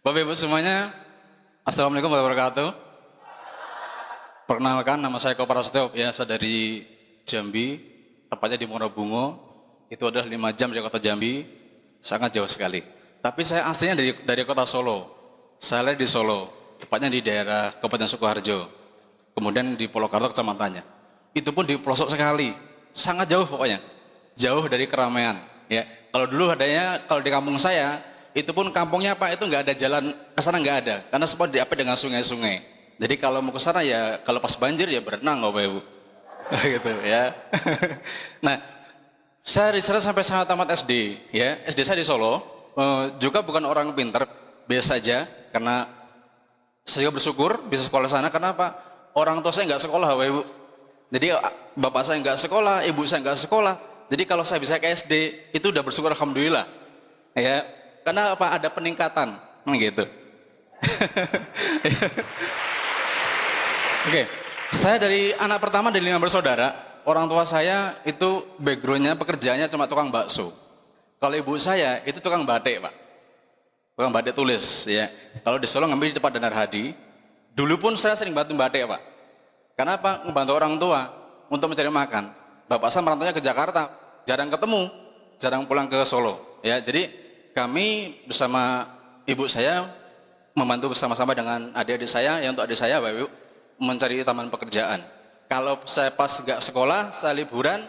Bapak Ibu semuanya, Assalamualaikum warahmatullahi wabarakatuh. Perkenalkan, nama saya Ko Prasetyo, ya, saya dari Jambi, tepatnya di Monobungo. Itu adalah 5 jam dari kota Jambi, sangat jauh sekali. Tapi saya aslinya dari kota Solo. Saya lahir di Solo, tepatnya di daerah Kabupaten Sukoharjo. Kemudian di Purwokerto kecamatannya. Itu pun di pelosok sekali, sangat jauh pokoknya. Jauh dari keramaian. Ya, kalau dulu adanya, kalau di kampung saya, itu pun kampungnya Pak, itu nggak ada jalan ke sana, nggak ada, karena semua diapit dengan sungai-sungai. Jadi kalau mau ke sana ya, kalau pas banjir ya berenang Bapak Ibu. Gitu ya. Nah, saya riset sampai sangat tamat SD, ya. SD saya di Solo, juga bukan orang pintar, biasa saja, karena saya juga bersyukur bisa sekolah di sana. Kenapa? Orang tua saya nggak sekolah Bapak Ibu. Jadi bapak saya nggak sekolah, ibu saya nggak sekolah. Jadi kalau saya bisa ke SD, itu udah bersyukur alhamdulillah. Ya, karena apa? Ada peningkatan, gitu. Oke, saya dari anak pertama dari 5 bersaudara. Orang tua saya itu backgroundnya pekerjaannya cuma tukang bakso. Kalau ibu saya itu tukang batik Pak, tukang batik tulis. Ya, kalau di Solo ngambil di tempat Danar Hadi. Dulu pun saya sering bantu batik Pak. Karena apa? Membantu orang tua untuk mencari makan. Bapak saya merantaunya ke Jakarta, jarang ketemu, jarang pulang ke Solo. Ya, jadi kami bersama ibu saya membantu bersama-sama dengan adik-adik saya, yang untuk adik saya Bapak Ibu mencari tambahan pekerjaan. Kalau saya pas nggak sekolah, saya liburan,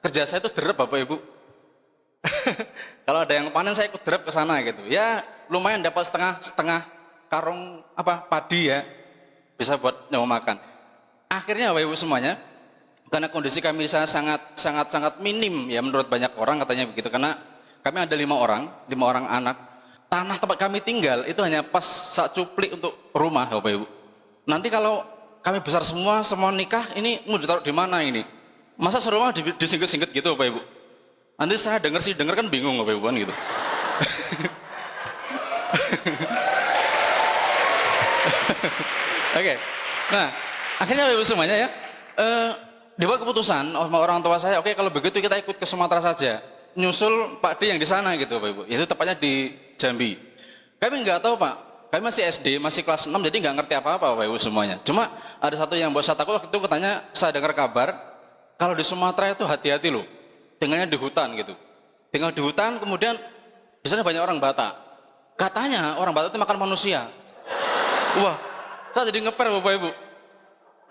kerja saya itu derep Bapak Ibu. Kalau ada yang panen saya ikut derep ke sana gitu. Ya lumayan dapat setengah karung padi ya, bisa buat nyawa makan. Akhirnya Bapak Ibu semuanya, karena kondisi kami di sana sangat minim ya menurut banyak orang katanya begitu, karena kami ada 5 orang anak. Tanah tempat kami tinggal itu hanya pas sak cuplik untuk rumah Bapak Ibu. Nanti kalau kami besar semua nikah, ini mau ditaruh di mana ini? Masa serumah disingget-singget gitu Bapak Ibu? Nanti saya denger kan bingung Bapak Ibu kan gitu. Oke. Nah, akhirnya Bapak Ibu semuanya ya, dibuat keputusan sama orang tua saya, oke kalau begitu kita ikut ke Sumatera saja. Nyusul Pak D yang di sana gitu Bapak Ibu. Itu tepatnya di Jambi. Kami nggak tahu Pak, kami masih SD, masih kelas 6, jadi nggak ngerti apa-apa Bapak Ibu semuanya. Cuma ada satu yang buat saya takut waktu itu, katanya saya dengar kabar kalau di Sumatera itu hati-hati loh, tinggalnya di hutan gitu. Tinggal di hutan, kemudian di sana banyak orang Batak. Katanya orang Batak itu makan manusia. Wah, saya jadi ngeper Bapak Ibu.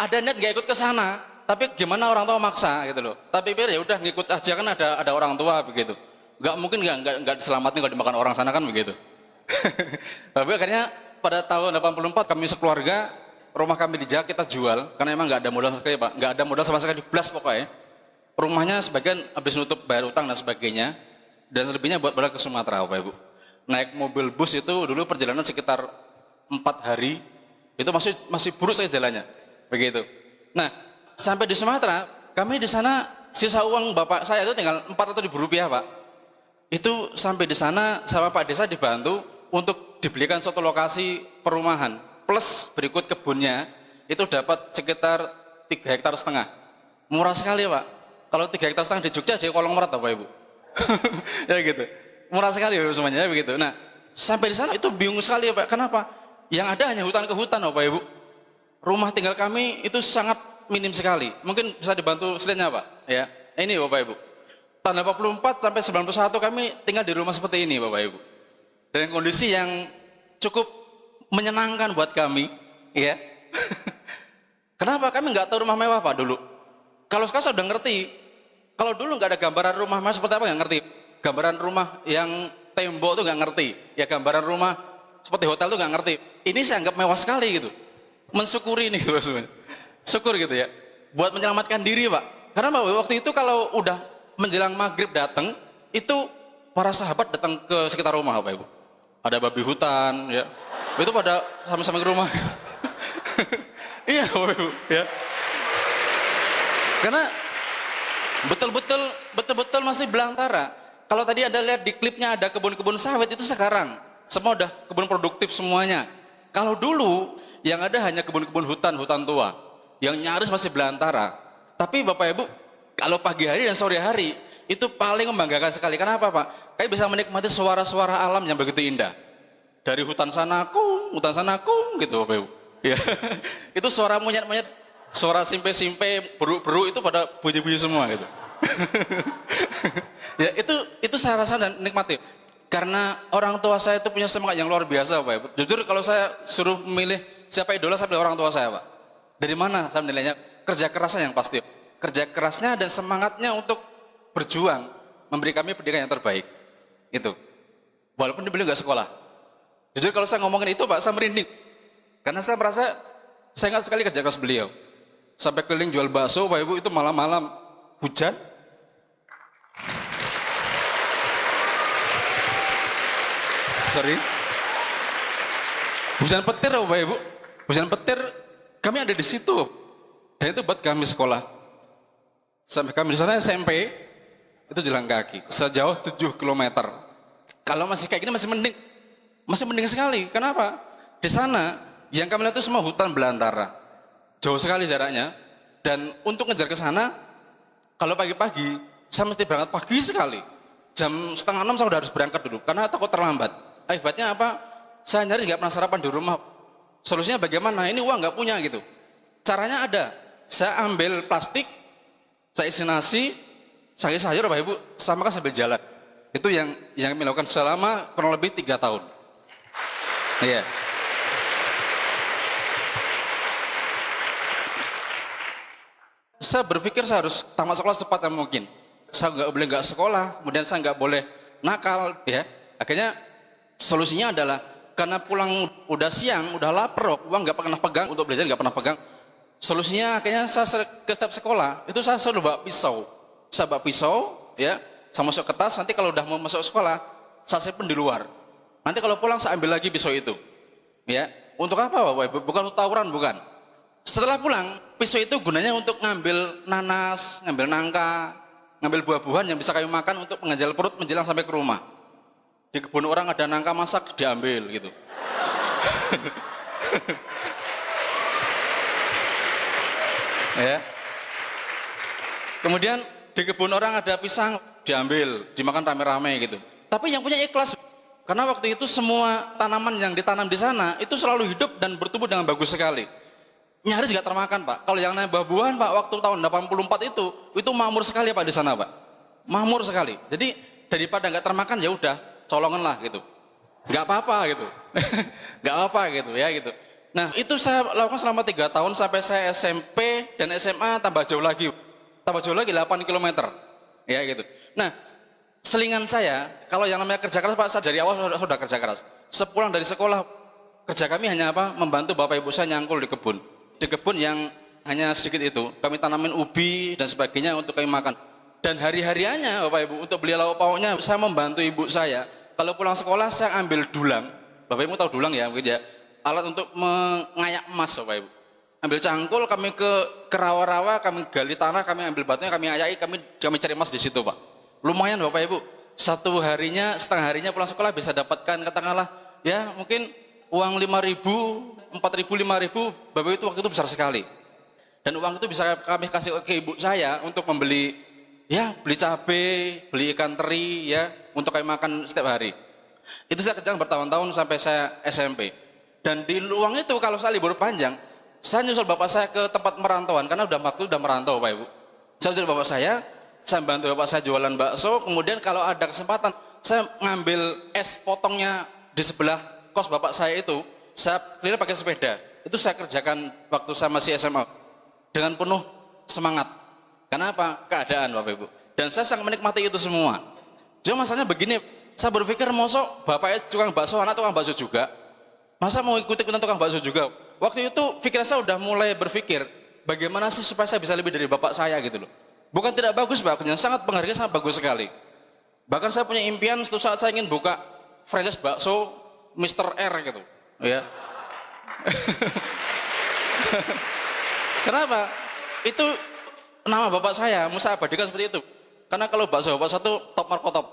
Ada niat nggak ikut ke sana, tapi gimana orang tua maksa gitu loh. Tapi biar ya udah ngikut aja, kan ada orang tua begitu. Nggak mungkin nggak diselamatin kalau dimakan orang sana kan begitu. Tapi akhirnya pada tahun 84 kami sekeluarga, rumah kami dijak kita jual karena emang nggak ada modal sama sekali Pak, nggak ada modal sama sekali, blas pokoknya. Rumahnya sebagian habis nutup bayar utang dan sebagainya, dan selebihnya buat balik ke Sumatera Bapak Ibu. Naik mobil bus itu dulu perjalanan sekitar 4 hari, itu masih buruk saja jalannya, begitu. Nah, sampai di Sumatera, kami di sana sisa uang bapak saya itu tinggal 400.000 rupiah Pak. Itu sampai di sana sama Pak Desa dibantu untuk dibelikan suatu lokasi perumahan, plus berikut kebunnya itu dapat sekitar 3,5 hektar. Murah sekali Pak. Kalau 3,5 hektar di Jogja di Kolong Merat Bapak Ibu. Ya gitu. Murah sekali Bapak semuanya begitu. Nah, sampai di sana itu bingung sekali Pak. Kenapa? Yang ada hanya hutan ke hutan Bapak Ibu. Rumah tinggal kami itu sangat minim sekali. Mungkin bisa dibantu slide-nya Pak. Ya, ini Bapak Ibu. Tahun 84 sampai 91 kami tinggal di rumah seperti ini Bapak Ibu. Dan kondisi yang cukup menyenangkan buat kami, ya. Kenapa? Kami nggak tahu rumah mewah Pak dulu. Kalau sekarang sudah ngerti. Kalau dulu nggak ada gambaran rumah mewah seperti apa, nggak ngerti. Gambaran rumah yang tembok tuh nggak ngerti. Ya gambaran rumah seperti hotel tuh nggak ngerti. Ini saya anggap mewah sekali gitu. Mensyukuri nih Bapak. Syukur gitu ya. Buat menyelamatkan diri Pak. Karena waktu itu kalau udah menjelang maghrib datang, itu para sahabat datang ke sekitar rumah Bapak Ibu. Ada babi hutan ya. Itu pada sama-sama ke rumah. Iya Bapak Ibu ya. Karena betul-betul masih belantara. Kalau tadi ada lihat di klipnya ada kebun-kebun sawit, itu sekarang semua udah kebun produktif semuanya. Kalau dulu yang ada hanya kebun-kebun hutan tua yang nyaris masih belantara. Tapi Bapak Ibu, kalau pagi hari dan sore hari itu paling membanggakan sekali. Kenapa Pak? Kayak bisa menikmati suara-suara alam yang begitu indah. dari hutan sana kung gitu Bapak Ibu. Ya. Itu suara monyet-monyet, suara simpe-simpe, beruk-beruk itu pada bunyi-bunyi semua gitu. Ya, itu saya rasa dan nikmati. Karena orang tua saya itu punya semangat yang luar biasa Bapak Ibu. Jujur kalau saya suruh memilih siapa idola, saya pilih orang tua saya Pak. Dari mana saya menilainya? Kerja kerasnya yang pasti. Kerja kerasnya dan semangatnya untuk berjuang memberi kami pendidikan yang terbaik. Itu. Walaupun beliau nggak sekolah. Jujur kalau saya ngomongin itu Pak, saya merinding. Karena saya merasa saya ingat sekali kerja keras beliau. Sampai keliling jual bakso Bapak Ibu itu malam-malam hujan. Sorry. Hujan petir Bapak Ibu. Hujan petir kami ada di situ. Dan itu buat kami sekolah. Sampai kami di sana SMP itu jalan kaki sejauh 7 km. Kalau masih kayak gini masih mending. Masih mending sekali. Kenapa? Di sana yang kami lihat itu semua hutan belantara. Jauh sekali jaraknya. Dan untuk ngejar ke sana, kalau pagi-pagi saya mesti berangkat pagi sekali. Jam 5:30 saya udah harus berangkat dulu karena takut terlambat. Akibatnya apa? Saya nyaris nggak pernah sarapan di rumah. Solusinya bagaimana? Ini uang nggak punya gitu. Caranya ada. Saya ambil plastik, saya isi nasi, saya isi sayur Bapak Ibu, saya makan sambil jalan. Itu yang kami lakukan selama kurang lebih 3 tahun. Iya. Saya berpikir saya harus tamat sekolah secepat yang mungkin. Saya nggak sekolah, kemudian saya nggak boleh nakal, ya. Akhirnya solusinya adalah karena pulang udah siang, udah lapar, uang nggak pernah pegang untuk belajar nggak pernah pegang. Solusinya akhirnya saya ke setiap sekolah itu saya selalu bawa pisau. Saya bawa pisau, ya, saya masuk ke tas. Nanti kalau udah mau masuk sekolah, saya simpen di luar. Nanti kalau pulang saya ambil lagi pisau itu, ya. Untuk apa Bapak Ibu? Bukan untuk tawuran, bukan. Setelah pulang, pisau itu gunanya untuk ngambil nanas, ngambil nangka, ngambil buah-buahan yang bisa kami makan untuk menganjal perut menjelang sampai ke rumah. Di kebun orang ada nangka masak, diambil gitu. Ya. Kemudian di kebun orang ada pisang, diambil, dimakan rame-rame gitu. Tapi yang punya ikhlas, karena waktu itu semua tanaman yang ditanam di sana itu selalu hidup dan bertumbuh dengan bagus sekali. Nyaris nggak termakan Pak. Kalau yang namanya buah-buahan Pak, waktu tahun 84 itu makmur sekali Pak di sana Pak. Makmur sekali. Jadi daripada nggak termakan ya udah, colongan lah gitu. Nggak apa-apa gitu. Nggak apa gitu ya gitu. Nah itu saya lakukan selama 3 tahun sampai saya SMP dan SMA tambah jauh lagi 8 km ya gitu. Nah selingan saya kalau yang namanya kerja keras Pak, saya dari awal sudah kerja keras. Sepulang dari sekolah kerja kami hanya apa? Membantu bapak ibu saya nyangkul di kebun yang hanya sedikit itu. Kami tanamin ubi dan sebagainya untuk kami makan. Dan hari-hariannya bapak ibu untuk beli lauk pauknya saya membantu ibu saya. Kalau pulang sekolah saya ambil dulang. Bapak ibu tahu dulang ya mungkin ya. Alat untuk mengayak emas Bapak Ibu. Ambil cangkul, kami ke rawa-rawa, kami gali tanah, kami ambil batunya, kami ayai, kami cari emas di situ Pak. Lumayan Bapak Ibu. Satu harinya, setengah harinya pulang sekolah bisa dapatkan katakanlah ya mungkin uang 5.000, 4.000, 5.000, Bapak Ibu itu waktu itu besar sekali. Dan uang itu bisa kami kasih ke ibu saya untuk membeli ya beli cabai, beli ikan teri ya untuk kami makan setiap hari. Itu saya kerjakan bertahun-tahun sampai saya SMP. Dan di luang itu kalau saya libur panjang, saya nyusul bapak saya ke tempat merantauan karena udah merantau Pak Ibu. Saya nyusul bapak saya bantu bapak saya jualan bakso, kemudian kalau ada kesempatan saya ngambil es potongnya di sebelah kos bapak saya itu, saya keliling pakai sepeda. Itu saya kerjakan waktu saya masih SMA dengan penuh semangat. Kenapa? Keadaan Bapak Ibu. Dan saya sangat menikmati itu semua. Cuma masalahnya begini, saya berpikir mosok bapaknya tukang bakso, anak tukang bakso juga. Masa mau ikuti-ikutan tukang bakso juga? Waktu itu pikiran saya udah mulai berpikir, bagaimana sih supaya saya bisa lebih dari bapak saya gitu loh. Bukan tidak bagus Pak, sangat penghargaan, sangat bagus sekali. Bahkan saya punya impian suatu saat saya ingin buka franchise bakso Mr. R gitu. Ya. Kenapa? Itu nama bapak saya, mau saya abadikan seperti itu. Karena kalau bakso bapak satu top markotop.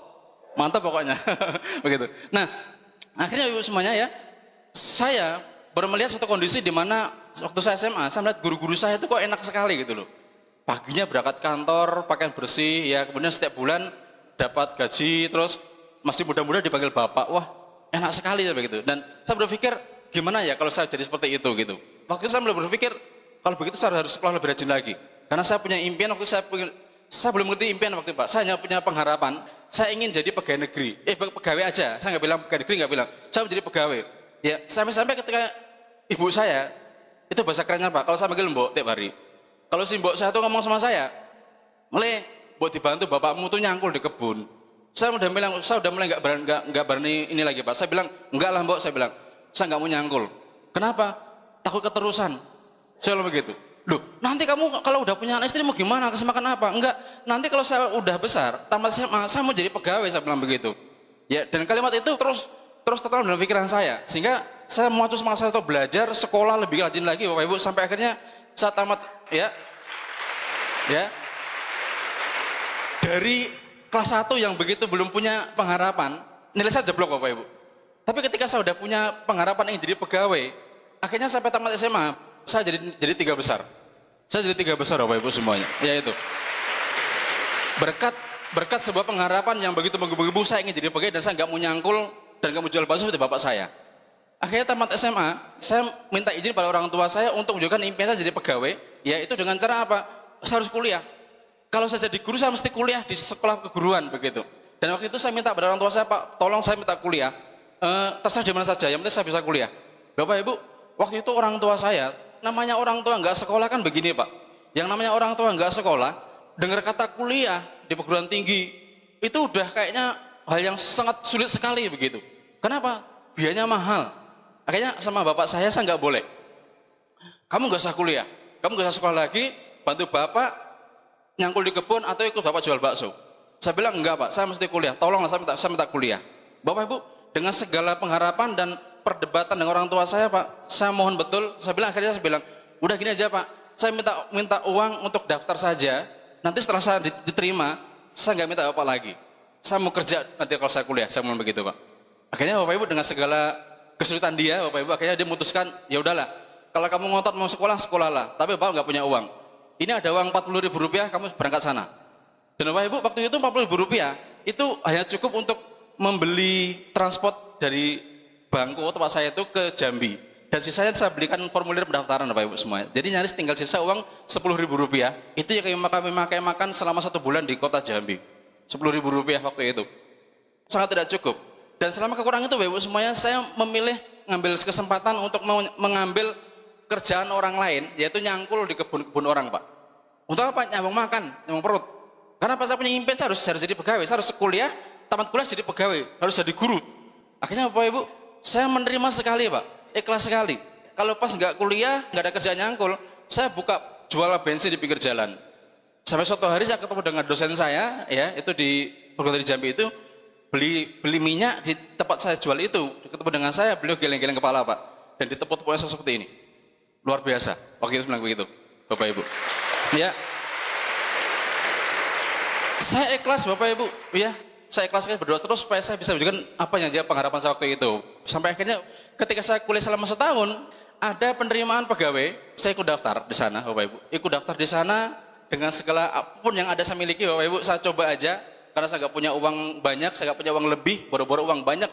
Mantap pokoknya. Begitu. Nah, akhirnya ibu semuanya ya, saya baru melihat suatu kondisi di mana waktu saya SMA, saya melihat guru-guru saya itu kok enak sekali gitu loh. Paginya berangkat kantor, pakaian bersih, ya kemudian setiap bulan dapat gaji, terus masih muda-muda dipanggil bapak. Wah, enak sekali ya begitu. Dan saya berpikir gimana ya kalau saya jadi seperti itu gitu. Waktu itu saya mulai berpikir kalau begitu saya harus sekolah lebih rajin lagi. Karena saya punya impian waktu saya belum mengerti impian waktu itu Pak. Saya hanya punya pengharapan, saya ingin jadi pegawai negeri. Pegawai aja, saya nggak bilang pegawai negeri, nggak bilang. Saya menjadi pegawai. Ya, sampai-sampai ketika ibu saya, itu bahasa kerennya Pak, kalau saya panggil mbok tiap hari. Kalau si mbok saya tuh ngomong sama saya, "Le, mbok dibantu bapakmu tuh nyangkul di kebun." Saya udah mulai nggak berani ini lagi Pak. Saya bilang, "Enggak lah mbok," saya bilang, "saya nggak mau nyangkul." Kenapa? Takut keterusan. Saya bilang begitu. Loh, nanti kamu kalau udah punya anak istri mau gimana? Kasih makan apa? Enggak, nanti kalau saya udah besar, tamat SMA, saya mau jadi pegawai, saya bilang begitu. Ya, dan kalimat itu terus tertanam dalam pikiran saya. Sehingga saya memacu semangat saya untuk belajar, sekolah lebih rajin lagi Bapak Ibu, sampai akhirnya saya tamat ya. Dari kelas 1 yang begitu belum punya pengharapan, nilai saya jeblok Bapak Ibu. Tapi ketika saya udah punya pengharapan ingin jadi pegawai, akhirnya sampai tamat SMA, saya jadi 3 besar. Saya jadi 3 besar Bapak Ibu semuanya. Ya itu. Berkat sebuah pengharapan yang begitu menggebu-gebu, saya ingin jadi pegawai dan saya nggak mau nyangkul dan nggak mau jual bakso seperti bapak saya. Akhirnya tamat SMA, saya minta izin pada orang tua saya untuk menunjukkan impian saya jadi pegawai, yaitu dengan cara apa? Saya harus kuliah. Kalau saya jadi guru, saya mesti kuliah di sekolah keguruan begitu. Dan waktu itu saya minta pada orang tua saya, Pak, tolong saya minta kuliah. Terserah di mana saja, yang penting saya bisa kuliah. Bapak Ibu, waktu itu orang tua saya, namanya orang tua nggak sekolah kan begini Pak. Yang namanya orang tua nggak sekolah, dengar kata kuliah di perguruan tinggi, itu udah kayaknya hal yang sangat sulit sekali begitu. Kenapa? Biayanya mahal. Akhirnya sama bapak saya nggak boleh. Kamu nggak usah kuliah, kamu nggak usah sekolah lagi, bantu bapak nyangkul di kebun atau ikut bapak jual bakso. Saya bilang enggak Pak, saya mesti kuliah. Tolonglah saya minta kuliah. Bapak Ibu, dengan segala pengharapan dan perdebatan dengan orang tua saya Pak, saya mohon betul. Akhirnya saya bilang, udah gini aja Pak, saya minta uang untuk daftar saja. Nanti setelah saya diterima, saya nggak minta bapak lagi. Saya mau kerja nanti kalau saya kuliah, saya mau begitu Pak. Akhirnya Bapak Ibu dengan segala kesulitan dia, Bapak Ibu akhirnya dia memutuskan, ya udahlah, kalau kamu ngotot mau sekolah, sekolahlah. Tapi Bapak nggak punya uang. Ini ada uang 40.000 rupiah, kamu berangkat sana. Dan Bapak Ibu waktu itu 40.000 rupiah itu hanya cukup untuk membeli transport dari bangku tempat saya itu ke Jambi. Dan sisanya saya belikan formulir pendaftaran Bapak Ibu semua. Jadi nyaris tinggal sisa uang 10.000 rupiah. Itu yang kami pakai makan selama 1 bulan di kota Jambi. 10.000 rupiah waktu itu. Sangat tidak cukup. Dan selama kekurangan itu Bapak Ibu semuanya, saya memilih mengambil kesempatan untuk mengambil kerjaan orang lain, yaitu nyangkul di kebun-kebun orang Pak. Untuk apa? Nyambung makan, nyambung perut. Karena pas saya punya impian, saya harus jadi pegawai, saya harus kuliah, tamat kuliah jadi pegawai, harus jadi guru. Akhirnya Bapak Ibu, saya menerima sekali Pak, ikhlas sekali. Kalau pas nggak kuliah, nggak ada kerjaan nyangkul, saya buka jual bensin di pinggir jalan. Sampai suatu hari saya ketemu dengan dosen saya, ya itu di perguruan tinggi Jambi itu, beli minyak di tempat saya jual itu, ketemu dengan saya, beliau geleng-geleng kepala Pak, dan ditepuk-tepuknya seperti ini. Luar biasa, waktu itu bilang begitu, Bapak Ibu. Ya, saya ikhlas Bapak Ibu, ya, saya ikhlas berdoa terus supaya saya bisa menunjukkan apa yang dia pengharapan saya waktu itu. Sampai akhirnya ketika saya kuliah selama 1 tahun, ada penerimaan pegawai, saya ikut daftar di sana, Bapak Ibu. Ikut daftar di sana dengan segala apapun yang ada saya miliki, Bapak Ibu, saya coba aja. Karena saya nggak punya uang banyak, saya nggak punya uang lebih, boro-boro uang banyak,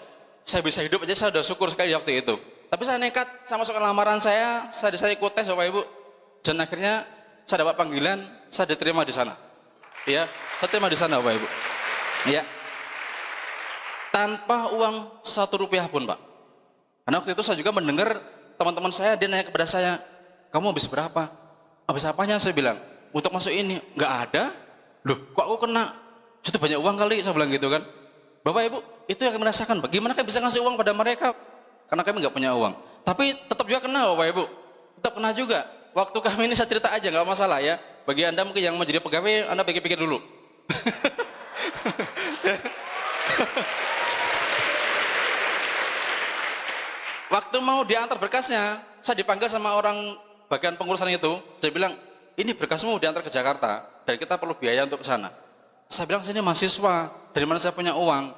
saya bisa hidup aja, saya udah syukur sekali waktu itu. Tapi saya nekat, saya masukkan lamaran saya ikut tes Bapak Ibu, dan akhirnya saya dapat panggilan, saya diterima di sana. Ya, saya terima di sana Bapak Ibu. Ya, tanpa uang 1 rupiah pun Pak. Karena waktu itu saya juga mendengar teman-teman saya, dia nanya kepada saya, kamu habis berapa? Habis apanya? Saya bilang, untuk masuk ini, nggak ada. Loh, kok aku kena? Itu banyak uang kali, saya bilang gitu kan. Bapak Ibu, itu yang kami rasakan. Bagaimana kami bisa ngasih uang pada mereka? Karena kami nggak punya uang. Tapi tetap juga kena Bapak Ibu. Tetap kena juga. Waktu kami ini saya cerita aja, nggak masalah ya. Bagi Anda mungkin yang mau jadi pegawai, Anda pikir-pikir dulu. Waktu mau diantar berkasnya, saya dipanggil sama orang bagian pengurusan itu. Dia bilang, ini berkasmu diantar ke Jakarta, dan kita perlu biaya untuk ke sana. Saya bilang, saya ini mahasiswa, dari mana saya punya uang?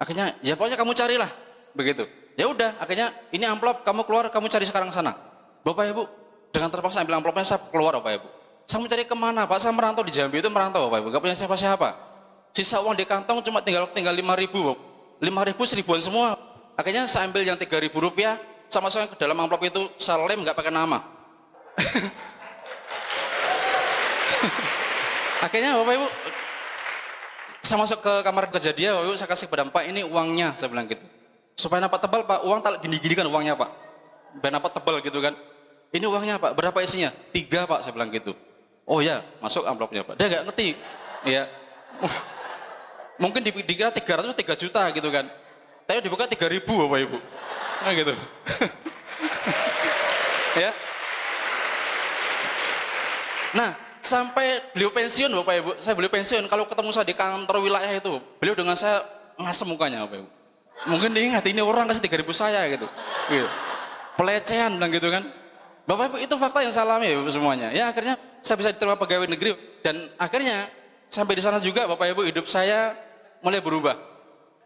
Akhirnya, ya pokoknya kamu carilah, begitu. Ya udah, akhirnya ini amplop, kamu keluar, kamu cari sekarang sana. Bapak Ibu, dengan terpaksa ambil amplopnya, saya keluar Bapak Ibu. Saya mencari kemana Pak? Saya merantau di Jambi itu merantau Bapak Ibu, gak punya siapa-siapa. Sisa uang di kantong cuma tinggal 5.000, 5.000 seribuan semua. Akhirnya saya ambil yang 3.000 rupiah, sama saya ke dalam amplop itu, saya lem nggak pakai nama. Akhirnya Bapak Ibu, saya masuk ke kamar kerja dia, Bapak Ibu, saya kasih pada Pak, ini uangnya, saya bilang gitu. Supaya nampak tebal Pak, uang tak gini-gini kan uangnya Pak. Biar nampak tebal gitu kan. Ini uangnya Pak, berapa isinya? 3 Pak, saya bilang gitu. Oh ya, masuk amplopnya Pak. Dia nggak ngerti. Ya. Mungkin dikira 300, 3 juta gitu kan. Tapi dibuka 3.000 Bapak Ibu. Nah gitu. Ya. Nah, sampai beliau pensiun Bapak Ibu, saya beliau pensiun, kalau ketemu saya di kantor wilayah itu, beliau dengan saya ngasem mukanya Bapak Ibu. Mungkin dia ingat ini orang kasih 3.000 saya gitu. Gitu. Pelecehan bilang gitu kan. Bapak Ibu, itu fakta yang saya alami ya Bapak semuanya. Ya akhirnya saya bisa diterima pegawai negeri dan akhirnya sampai di sana juga Bapak Ibu hidup saya mulai berubah.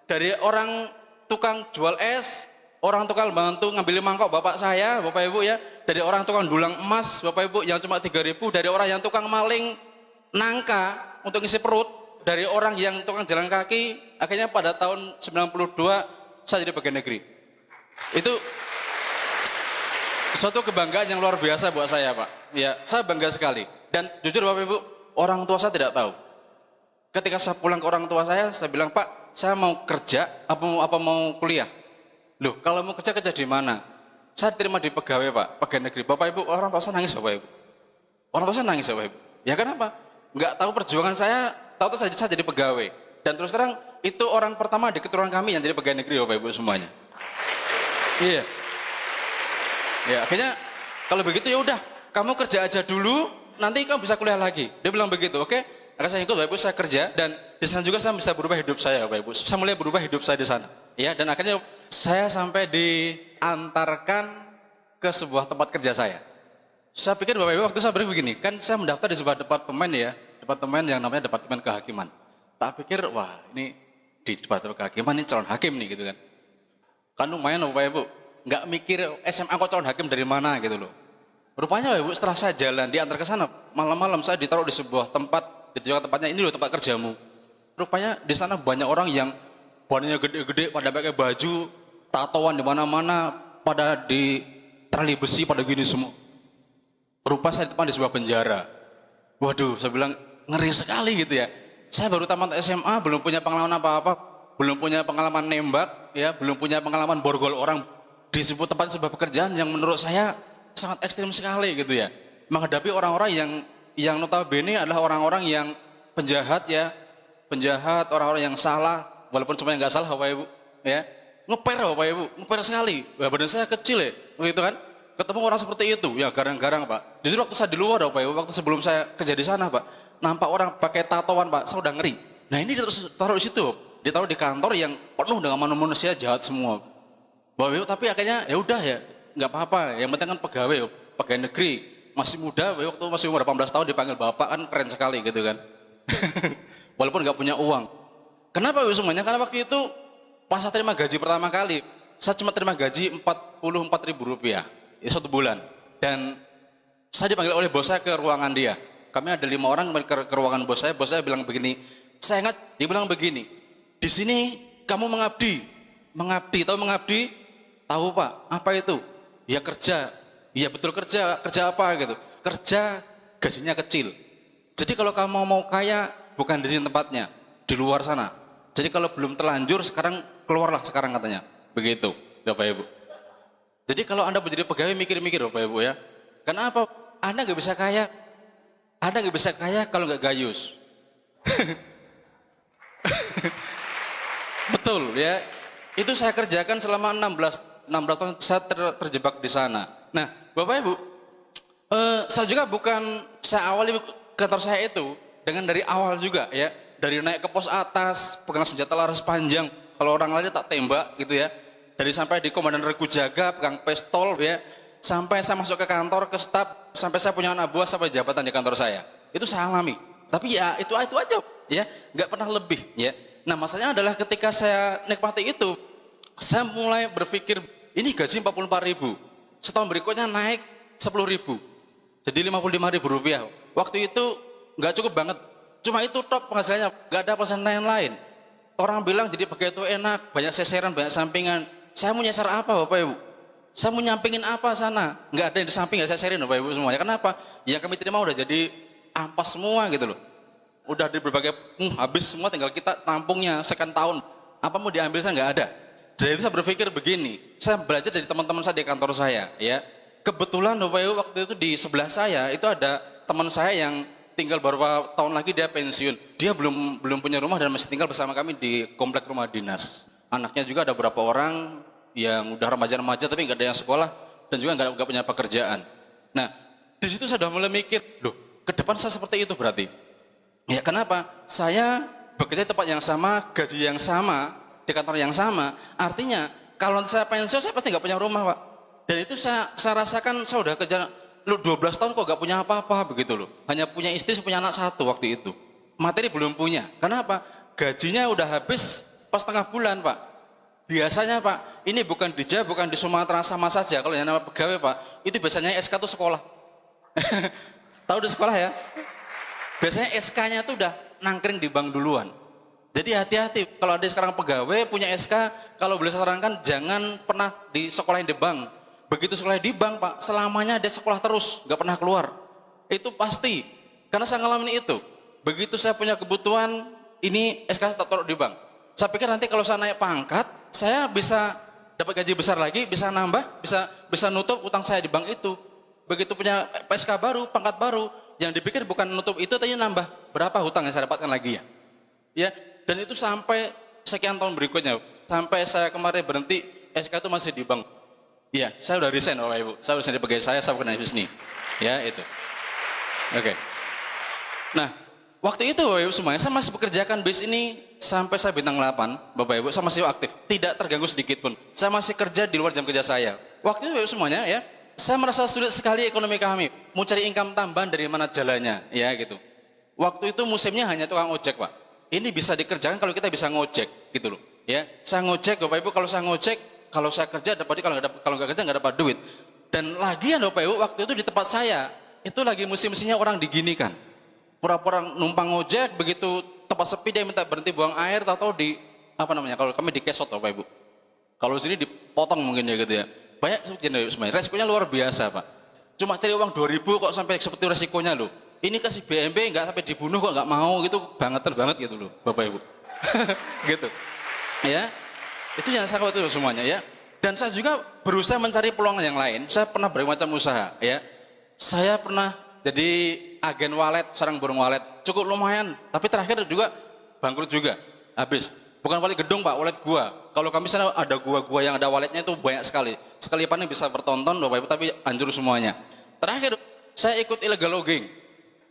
Dari orang tukang jual es, orang tukang bantu ngambil mangkok bapak saya, Bapak Ibu ya, dari orang tukang dulang emas, Bapak Ibu yang cuma 3.000, dari orang yang tukang maling nangka untuk ngisi perut, dari orang yang tukang jalan kaki, akhirnya pada tahun 92 saya jadi pegawai negeri. Itu suatu kebanggaan yang luar biasa buat saya Pak. Ya, saya bangga sekali. Dan jujur Bapak Ibu, orang tua saya tidak tahu. Ketika saya pulang ke orang tua saya bilang, Pak, saya mau kerja, apa mau kuliah? Loh, kalau mau kerja di mana? Saya diterima di pegawai Pak, pegawai negeri. Bapak Ibu, orang tua saya nangis Bapak Ibu. Orang tua saya nangis Bapak Ibu. Ya kenapa? Nggak tahu perjuangan saya, tahu saja saya jadi pegawai. Dan terus terang, itu orang pertama di keturunan kami yang jadi pegawai negeri Bapak Ibu semuanya. Iya. Ya, akhirnya kalau begitu ya udah, kamu kerja aja dulu, nanti kamu bisa kuliah lagi. Dia bilang begitu, oke? Akhirnya saya ikut Bapak Ibu, saya kerja dan di sana juga saya bisa berubah hidup saya Bapak Ibu. Saya mulai berubah hidup saya di sana. Ya, dan akhirnya saya sampai diantarkan ke sebuah tempat kerja saya. Saya pikir Bapak Ibu waktu saya begini, kan saya mendaftar di sebuah departemen ya, departemen yang namanya Departemen Kehakiman. Tak pikir, wah ini di Departemen Kehakiman ini calon hakim nih gitu kan. Kan lumayan Bapak Ibu. Nggak mikir SMA kok calon hakim dari mana gitu loh. Rupanya Ibu setelah saya jalan diantar ke sana, malam-malam saya ditaruh di sebuah tempat, ditunjukkan tempatnya, ini loh tempat kerjamu. Rupanya di sana banyak orang yang badannya gede-gede, pada pakai baju, tatoan di mana-mana, pada di tali besi, pada gini semua. Rupa saya di depan di sebuah penjara. Waduh, saya bilang ngeri sekali gitu ya. Saya baru tamat SMA, belum punya pengalaman apa-apa, belum punya pengalaman nembak, ya, belum punya pengalaman borgol orang. Di sebuah tempat sebuah pekerjaan yang menurut saya sangat ekstrim sekali gitu ya, menghadapi orang-orang yang notabene adalah orang-orang yang penjahat ya, penjahat, orang-orang yang salah, walaupun cuma yang nggak salah Bapak Ibu ya, ngeper Bapak Ibu, ngeper sekali. Badan saya kecil ya, begitu kan, ketemu orang seperti itu ya garang-garang Pak. Justru waktu saya di luar Bapak Ibu, waktu sebelum saya kerja di sana Pak, nampak orang pakai tatoan Pak, saya udah ngeri. Nah ini ditaruh di situ, ditaruh di kantor yang penuh dengan manusia jahat semua. Bapak Ibu, tapi akhirnya ya udah ya, nggak apa-apa. Yang penting kan pegawai, pegawai negeri, masih muda, waktu masih umur 18 tahun dipanggil bapak kan keren sekali gitu kan. Walaupun nggak punya uang. Kenapa Bapak semuanya? Karena waktu itu pas saya terima gaji pertama kali, saya cuma terima gaji 44.000 rupiah, ya 1 bulan. Dan saya dipanggil oleh bos saya ke ruangan dia. Kami ada 5 orang ke ruangan bos saya bilang begini, saya ingat dia bilang begini, di sini kamu mengabdi, tahu mengabdi? Tahu Pak, apa itu? Ya kerja, iya betul kerja apa gitu? Kerja gajinya kecil. Jadi kalau kamu mau kaya, bukan di sini tempatnya, di luar sana. Jadi kalau belum terlanjur, sekarang keluarlah sekarang katanya. Begitu, Bapak Ibu. Jadi kalau Anda menjadi pegawai, mikir-mikir Bapak Ibu ya. Kenapa? Anda nggak bisa kaya. Anda nggak bisa kaya kalau nggak gayus. Betul ya. Itu saya kerjakan selama 16 tahun saya terjebak di sana. Nah, Bapak Ibu, saya juga saya awali kantor saya itu dengan dari awal juga ya, dari naik ke pos atas, pegang senjata laras panjang, kalau orang lain tak tembak gitu ya. Dari sampai di komandan regu jaga, pegang pistol ya, sampai saya masuk ke kantor, ke staf, sampai saya punya anak buah, sampai jabatan di kantor saya. Itu saya alami. Tapi ya itu aja ya, nggak pernah lebih ya. Nah, masalahnya adalah ketika saya nikmati itu, saya mulai berpikir, ini gaji 44.000, setahun berikutnya naik 10.000, jadi 55.000 rupiah. Waktu itu nggak cukup banget, cuma itu top penghasilannya, nggak ada pesan lain-lain. Orang bilang jadi pegawai itu enak, banyak seseran, banyak sampingan. saya mau nyasar apa Bapak Ibu? Saya mau nyampingin apa sana? Nggak ada yang di samping, nggak saya sharein Bapak Ibu semuanya. Kenapa? Yang kami terima udah jadi ampas semua gitu loh. Udah di berbagai, habis semua, tinggal kita tampungnya sekian tahun. Apa mau diambil saya nggak ada. Dari itu saya berpikir begini, saya belajar dari teman-teman saya di kantor saya, ya. Kebetulan Bapak Ibu waktu itu di sebelah saya itu ada teman saya yang tinggal beberapa tahun lagi dia pensiun. Dia belum punya rumah dan masih tinggal bersama kami di komplek rumah dinas. Anaknya juga ada beberapa orang yang udah remaja-remaja tapi nggak ada yang sekolah dan juga nggak punya pekerjaan. Nah, di situ saya sudah mulai mikir, loh, ke depan saya seperti itu berarti. Ya kenapa? Saya bekerja di tempat yang sama, gaji yang sama, di kantor yang sama. Artinya kalau saya pensiun saya pasti nggak punya rumah, Pak. Dan itu saya rasakan, saya udah kerja lu 12 tahun kok gak punya apa-apa begitu loh. Hanya punya istri, punya anak satu waktu itu. Materi belum punya. Kenapa? Gajinya udah habis pas tengah bulan, Pak. Biasanya, Pak, ini bukan di Jawa, bukan di Sumatera sama saja. Kalau yang nama pegawai, Pak, itu biasanya SK tuh sekolah. Tahu di sekolah ya? Biasanya SK-nya tuh udah nangkring di bank duluan. Jadi hati-hati. Kalau ada sekarang pegawai punya SK, kalau boleh saya sarankan jangan pernah di sekolahin di bank. Begitu sekolah di bank, Pak, selamanya dia sekolah terus, nggak pernah keluar. Itu pasti, karena saya ngalamin itu. Begitu saya punya kebutuhan, ini SK tak taruh di bank. Saya pikir nanti kalau saya naik pangkat, saya bisa dapat gaji besar lagi, bisa nambah, bisa nutup utang saya di bank itu. Begitu punya SK baru, pangkat baru, yang dipikir bukan nutup itu, tapi nambah berapa hutang yang saya dapatkan lagi ya. Ya, dan itu sampai sekian tahun berikutnya, sampai saya kemarin berhenti, SK itu masih di bank. Iya, saya udah resign Bapak Ibu. Saya udah resign di pegawai saya bukan di sini. Ya, itu. Oke. Nah, waktu itu Bapak Ibu semuanya, saya masih bekerjakan bis ini sampai saya bintang 8, Bapak Ibu, saya masih aktif. Tidak terganggu sedikit pun. Saya masih kerja di luar jam kerja saya. Waktu itu Bapak Ibu semuanya, ya, saya merasa sulit sekali ekonomi kami. Mau cari income tambahan dari mana jalannya, ya gitu. Waktu itu musimnya hanya tukang ojek, Pak. Ini bisa dikerjakan kalau kita bisa ngojek, gitu loh. Ya, saya ngojek, Bapak Ibu, kalau saya ngojek, kalau saya kerja dapat duit, kalau nggak kerja nggak dapat duit. Dan lagian Bapak Ibu, waktu itu di tempat saya itu lagi musim-musimnya orang diginikan. Pura-pura numpang ngojek, begitu tempat sepi dia minta berhenti buang air, atau di apa namanya? Kalau kami dikesot Bapak Ibu. Kalau sini dipotong mungkin ya gitu ya. Banyak sebenarnya. Resikonya luar biasa, Pak. Cuma cari uang 2.000 kok sampai seperti resikonya loh. Ini kasih BMB nggak sampai dibunuh kok nggak mau gitu, banget gitu loh, Bapak Ibu. Gitu. Ya. Itu yang saya khawatir semuanya ya. Dan saya juga berusaha mencari peluang yang lain. Saya pernah bermacam usaha ya. Saya pernah jadi agen walet, sarang burung walet. Cukup lumayan. Tapi terakhir juga bangkrut juga. Habis. Bukan walet gedung Pak, walet gua. Kalau kami sana ada gua-gua yang ada waletnya itu banyak sekali. Sekali panen bisa bertonton Bapak Ibu, tapi hancur semuanya. Terakhir saya ikut illegal logging.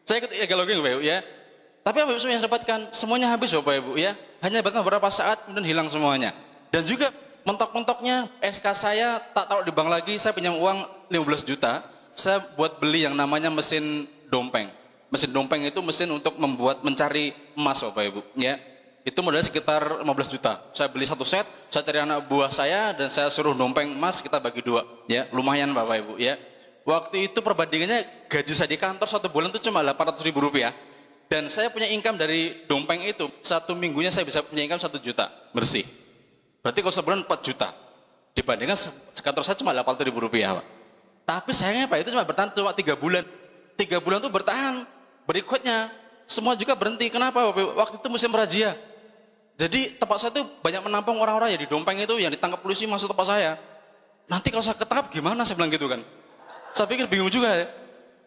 Bapak Ibu ya. Tapi Bapak Ibu semua yang dapatkan semuanya habis Bapak Ibu ya. Hanya beberapa saat kemudian hilang semuanya. Dan juga mentok-mentoknya SK saya tak taruh di bank lagi, saya pinjam uang 15 juta, saya buat beli yang namanya mesin dompeng. Mesin dompeng itu mesin untuk mencari emas Bapak Ibu, ya. Itu modalnya sekitar 15 juta. Saya beli satu set, saya cari anak buah saya dan saya suruh dompeng emas, kita bagi dua, ya. Lumayan Bapak Ibu, ya. Waktu itu perbandingannya gaji saya di kantor satu bulan itu cuma 800 ribu rupiah. Dan saya punya income dari dompeng itu, satu minggunya saya bisa punya income 1 juta bersih. Berarti kalau sebulan 4 juta. Dibandingkan sekantor saya cuma 800 ribu rupiah, Pak. Tapi sayangnya Pak, itu cuma bertahan cuma 3 bulan. 3 bulan itu bertahan. Berikutnya, semua juga berhenti. Kenapa? Waktu itu musim razia. Jadi tempat saya itu banyak menampung orang-orang ya di dompeng itu yang ditangkap polisi masuk tempat saya. Nanti kalau saya ketangkap gimana? Saya bilang gitu kan. Saya pikir bingung juga ya.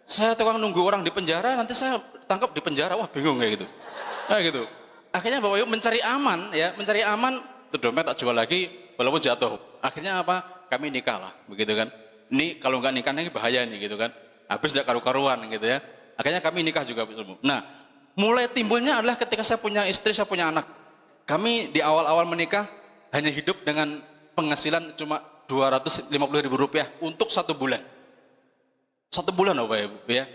Saya tukang nunggu orang di penjara, nanti saya tangkap di penjara. Wah bingung kayak gitu. Nah gitu. Akhirnya Bapak Ibu mencari aman ya, mencari aman. Dompet tak jual lagi walaupun jatuh. Akhirnya apa? Kami nikah lah, begitu kan. Ini kalau nggak nikah ini bahaya nih gitu kan. Habis tidak karu-karuan gitu ya. Akhirnya kami nikah juga. Nah, mulai timbulnya adalah ketika saya punya istri, saya punya anak. Kami di awal-awal menikah hanya hidup dengan penghasilan cuma 250 ribu rupiah untuk 1 bulan. 1 bulan Bapak Ibu ya.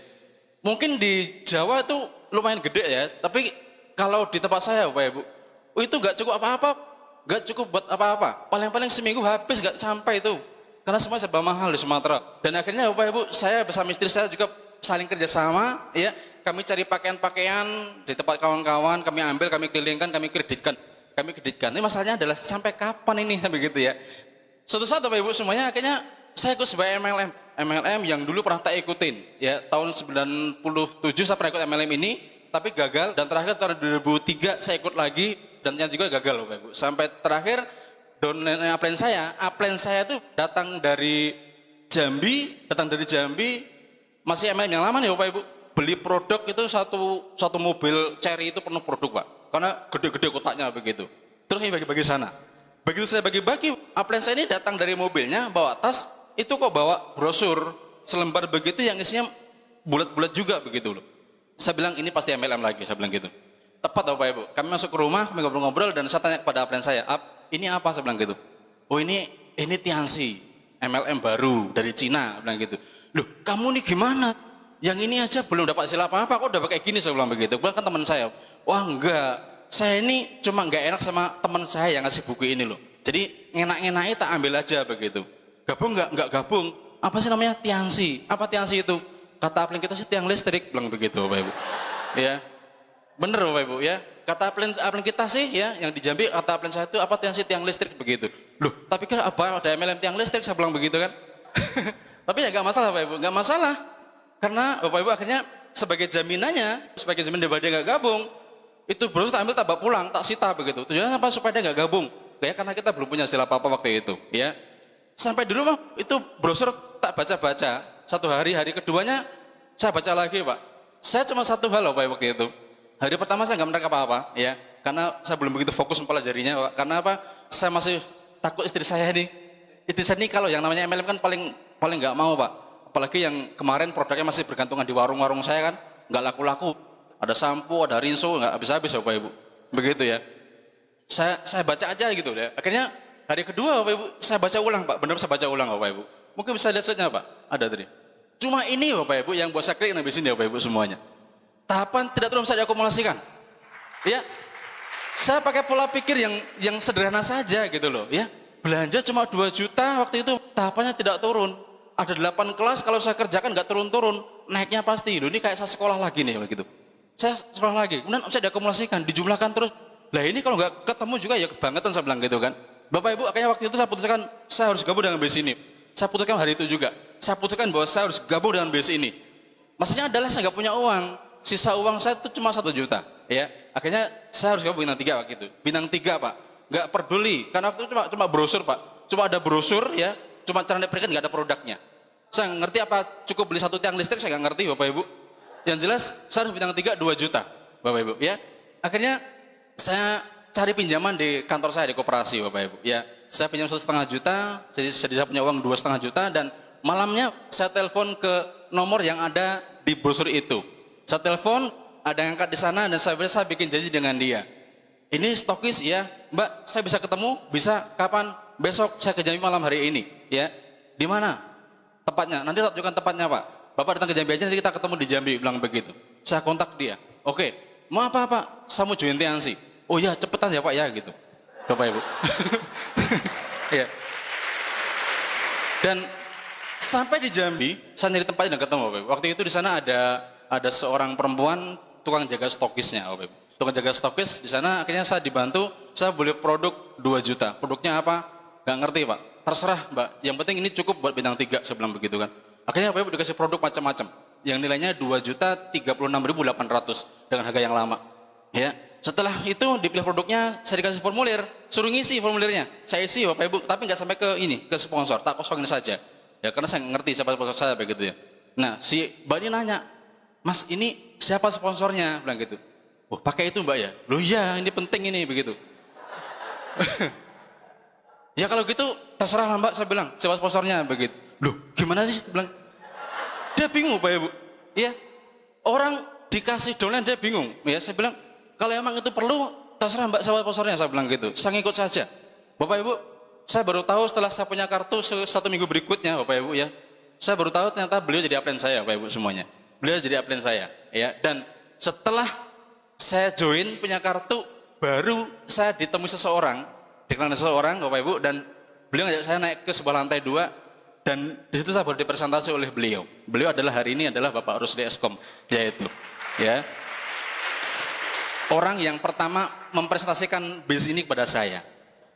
Mungkin di Jawa itu lumayan gede ya, tapi kalau di tempat saya Bapak Ibu, itu nggak cukup apa-apa. Gak cukup buat apa-apa, paling-paling seminggu habis gak sampai itu, karena semua serba mahal di Sumatera. Dan akhirnya Bapak Ibu, saya bersama istri saya juga saling kerjasama, ya. Kami cari pakaian-pakaian di tempat kawan-kawan, kami ambil, kami kelilingkan, kami kreditkan. Ini masalahnya adalah sampai kapan ini, begitu ya. Suatu saat Bapak Ibu semuanya akhirnya saya ikut sebagai MLM yang dulu pernah tak ikutin ya, tahun 97 saya pernah ikut MLM ini tapi gagal, dan terakhir tahun 2003 saya ikut lagi dan ternyata juga gagal Bapak Ibu. Sampai terakhir downline upline saya itu datang dari Jambi, masih MLM yang lama nih Bapak Ibu. Beli produk itu satu mobil Cherry itu penuh produk Pak, karena gede-gede kotaknya begitu. Terus saya bagi-bagi sana. Begitu saya bagi-bagi, upline saya ini datang dari mobilnya bawa tas, itu kok bawa brosur selembar begitu yang isinya bulat-bulat juga begitu loh. Saya bilang ini pasti MLM lagi, saya bilang gitu. Tepat Bapak Ibu, kami masuk ke rumah, ngobrol-ngobrol dan saya tanya kepada upline saya, ini apa? Saya bilang gitu. Oh ini Tianxi, MLM baru dari Cina, bilang gitu. Loh, kamu nih gimana? Yang ini aja belum dapat hasil apa-apa, kok udah pakai gini? Saya bilang begitu. Bukan kan teman saya, wah enggak. Saya ini cuma nggak enak sama teman saya yang ngasih buku ini loh. Jadi ngenak-ngenaknya tak ambil aja begitu. Gabung nggak gabung. Apa sih namanya? Tianxi. Apa Tianxi itu? Kata upline kita sih tiang listrik, bilang begitu Bapak Ibu. Ya, bener Bapak Ibu ya. Kata upline kita sih ya, yang di Jambi kata upline saya itu apa Tianxi tiang listrik begitu. Loh, tapi kira apa ada MLM tiang listrik? Saya bilang begitu kan. Tapi ya nggak masalah Bapak Ibu, nggak masalah. Karena Bapak Ibu akhirnya sebagai jaminannya, sebagai jaminan daripada dia nggak gabung, itu brosur tak ambil, tak bawa pulang, tak sita begitu. Tujuannya apa? Supaya dia nggak gabung. Ya karena kita belum punya istilah apa-apa waktu itu, ya. Sampai di rumah itu brosur tak baca-baca. Satu hari keduanya saya baca lagi Pak. Saya cuma satu hal loh Pak waktu itu. Hari pertama saya nggak menarik apa-apa, ya. Karena saya belum begitu fokus mempelajarinya Pak. Karena apa? Saya masih takut istri saya ini. Istri saya ini kalau yang namanya MLM kan paling nggak mau Pak. Apalagi yang kemarin produknya masih bergantungan di warung-warung saya kan, nggak laku-laku. Ada sampo, ada rinso, nggak habis-habis Bapak Ibu. Begitu ya. Saya baca aja gitu ya. Akhirnya hari kedua Bapak Ibu, saya baca ulang Pak. Benar saya baca ulang Bapak Ibu. Mungkin bisa lihat slide-nya Pak. Ada tadi. Cuma ini Bapak Ibu yang buat saya klik habis ini Bapak Ibu semuanya. Tahapan tidak turun bisa diakumulasikan. Ya. Saya pakai pola pikir yang sederhana saja gitu loh, ya. Belanja cuma 2 juta waktu itu, tahapannya tidak turun. Ada 8 kelas, kalau saya kerjakan nggak turun-turun, naiknya pasti. Loh, ini kayak saya sekolah lagi nih begitu. Saya sekolah lagi, kemudian saya diakumulasikan, dijumlahkan terus. Lah ini kalau nggak ketemu juga ya kebangetan saya bilang gitu kan. Bapak Ibu, akhirnya waktu itu saya putuskan saya harus gabung dengan base ini. Saya putuskan hari itu juga. Saya putuskan bahwa saya harus gabung dengan base ini. Maksudnya adalah saya nggak punya uang. Sisa uang saya itu cuma 1 juta. Ya, akhirnya saya harus gabung bintang 3 waktu itu. Bintang 3 Pak. Nggak peduli, karena waktu itu cuma brosur Pak. Cuma ada brosur ya, cuma cara diberikan nggak ada produknya. Saya ngerti apa cukup beli 1 tiang listrik, saya nggak ngerti Bapak Ibu. Yang jelas saya harus bintang 3 2 juta Bapak Ibu ya. Akhirnya saya cari pinjaman di kantor saya di koperasi Bapak Ibu ya. Saya pinjam 1,5 juta, jadi saya punya uang 2,5 juta, dan malamnya saya telepon ke nomor yang ada di brosur itu. Saya telepon, ada yang angkat di sana, dan saya bikin janji dengan dia. Ini stokis ya, Mbak, saya bisa ketemu, bisa kapan? Besok saya ke Jambi malam hari ini, ya. Di mana? Tepatnya. Nanti tak tunjukkan tepatnya Pak. Bapak datang ke Jambi aja, nanti kita ketemu di Jambi, bilang begitu. Saya kontak dia. Oke, mau apa Pak? Saya mau join Tianxi. Oh ya, cepetan ya Pak ya, gitu. Bapak Ibu. Ya. Dan sampai di Jambi, saya nyari tempatnya dan ketemu Bapak Ibu. Waktu itu di sana ada seorang perempuan tukang jaga stokisnya Bapak Ibu. Tukang jaga stokis di sana, akhirnya saya dibantu, saya beli produk 2 juta. Produknya apa? Gak ngerti Pak. Terserah Mbak, yang penting ini cukup buat bintang 3, saya bilang begitu kan. Akhirnya Bapak Ibu dikasih produk macam-macam. Yang nilainya 2.036.800 dengan harga yang lama. Ya, setelah itu dipilih produknya, saya dikasih formulir, suruh ngisi formulirnya. Saya isi Bapak Ibu, tapi nggak sampai ke sponsor, tak kosongin saja. Ya karena saya ngerti siapa sponsor saya begitu ya. Nah, si Mbak ini nanya, "Mas, ini siapa sponsornya?" bilang gitu. "Oh, pakai itu Mbak ya." "Loh iya, ini penting ini," begitu. "Ya kalau gitu terserah lah Mbak," saya bilang, "siapa sponsornya?" begitu. "Loh, gimana sih?" bilang. Dia bingung Bapak Ibu. Ya. Orang dikasih downline dia bingung. Ya, saya bilang, "Kalau emang itu perlu, terserah Mbak siapa sponsornya," saya bilang gitu. Saya ngikut saja. Bapak Ibu, saya baru tahu setelah saya punya kartu 1 minggu berikutnya Bapak Ibu ya. Saya baru tahu ternyata beliau jadi upline saya Bapak Ibu semuanya. Beliau jadi upline saya ya. Dan setelah saya join punya kartu, baru saya ditemui seseorang, dikenal seseorang Bapak Ibu, dan beliau ngajak saya naik ke sebuah lantai 2, dan di situ saya baru dipresentasi oleh beliau. Beliau adalah hari ini adalah Bapak Rusdi Eskom, yaitu ya orang yang pertama mempresentasikan bisnis ini kepada saya.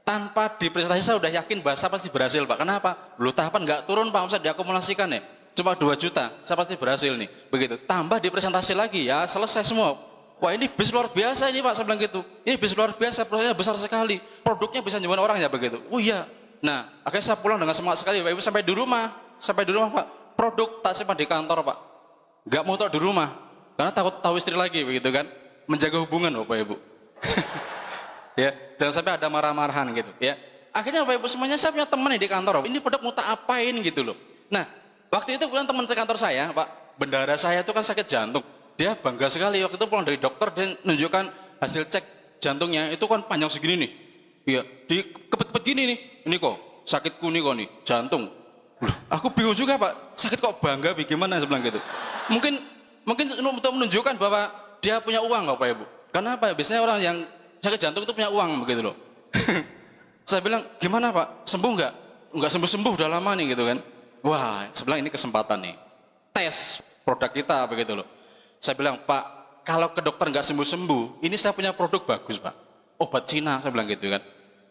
Tanpa dipresentasi saya udah yakin bahwa saya pasti berhasil Pak. Kenapa? Lu tahapan nggak turun Pak, bisa diakumulasikan ya. Cuma 2 juta, saya pasti berhasil nih. Begitu. Tambah dipresentasi lagi ya, selesai semua. Wah ini bis luar biasa ini Pak, saya bilang gitu. Ini bis luar biasa, prosesnya besar sekali. Produknya bisa nyembuhin orang ya begitu. Oh iya. Nah, akhirnya saya pulang dengan semangat sekali Pak Ibu sampai di rumah. Sampai di rumah Pak, produk tak simpan di kantor Pak. Nggak mau taruh di rumah. Karena takut tahu istri lagi begitu kan. Menjaga hubungan Bapak Ibu. Ya, jangan sampai ada marah-marahan gitu ya. Akhirnya Bapak Ibu semuanya saya punya teman di kantor. Ini produk mau tak apain gitu loh. Nah, waktu itu kemudian teman di kantor saya, Pak, bendahara saya itu kan sakit jantung. Dia bangga sekali waktu itu pulang dari dokter dan menunjukkan hasil cek jantungnya itu kan panjang segini nih. Iya, di kepet-kepet gini nih. Ini kok sakitku nih kok nih, jantung. Loh, aku bingung juga Pak, sakit kok bangga bagaimana saya bilang gitu. Mungkin untuk menunjukkan bahwa dia punya uang Bapak Ibu. Karena apa? Biasanya orang yang sakit jantung itu punya uang begitu loh. Saya bilang, gimana Pak? Sembuh nggak? Nggak sembuh-sembuh udah lama nih gitu kan. Wah, saya bilang ini kesempatan nih. Tes produk kita begitu loh. Saya bilang, Pak, kalau ke dokter nggak sembuh-sembuh, ini saya punya produk bagus Pak. Obat Cina, saya bilang gitu kan.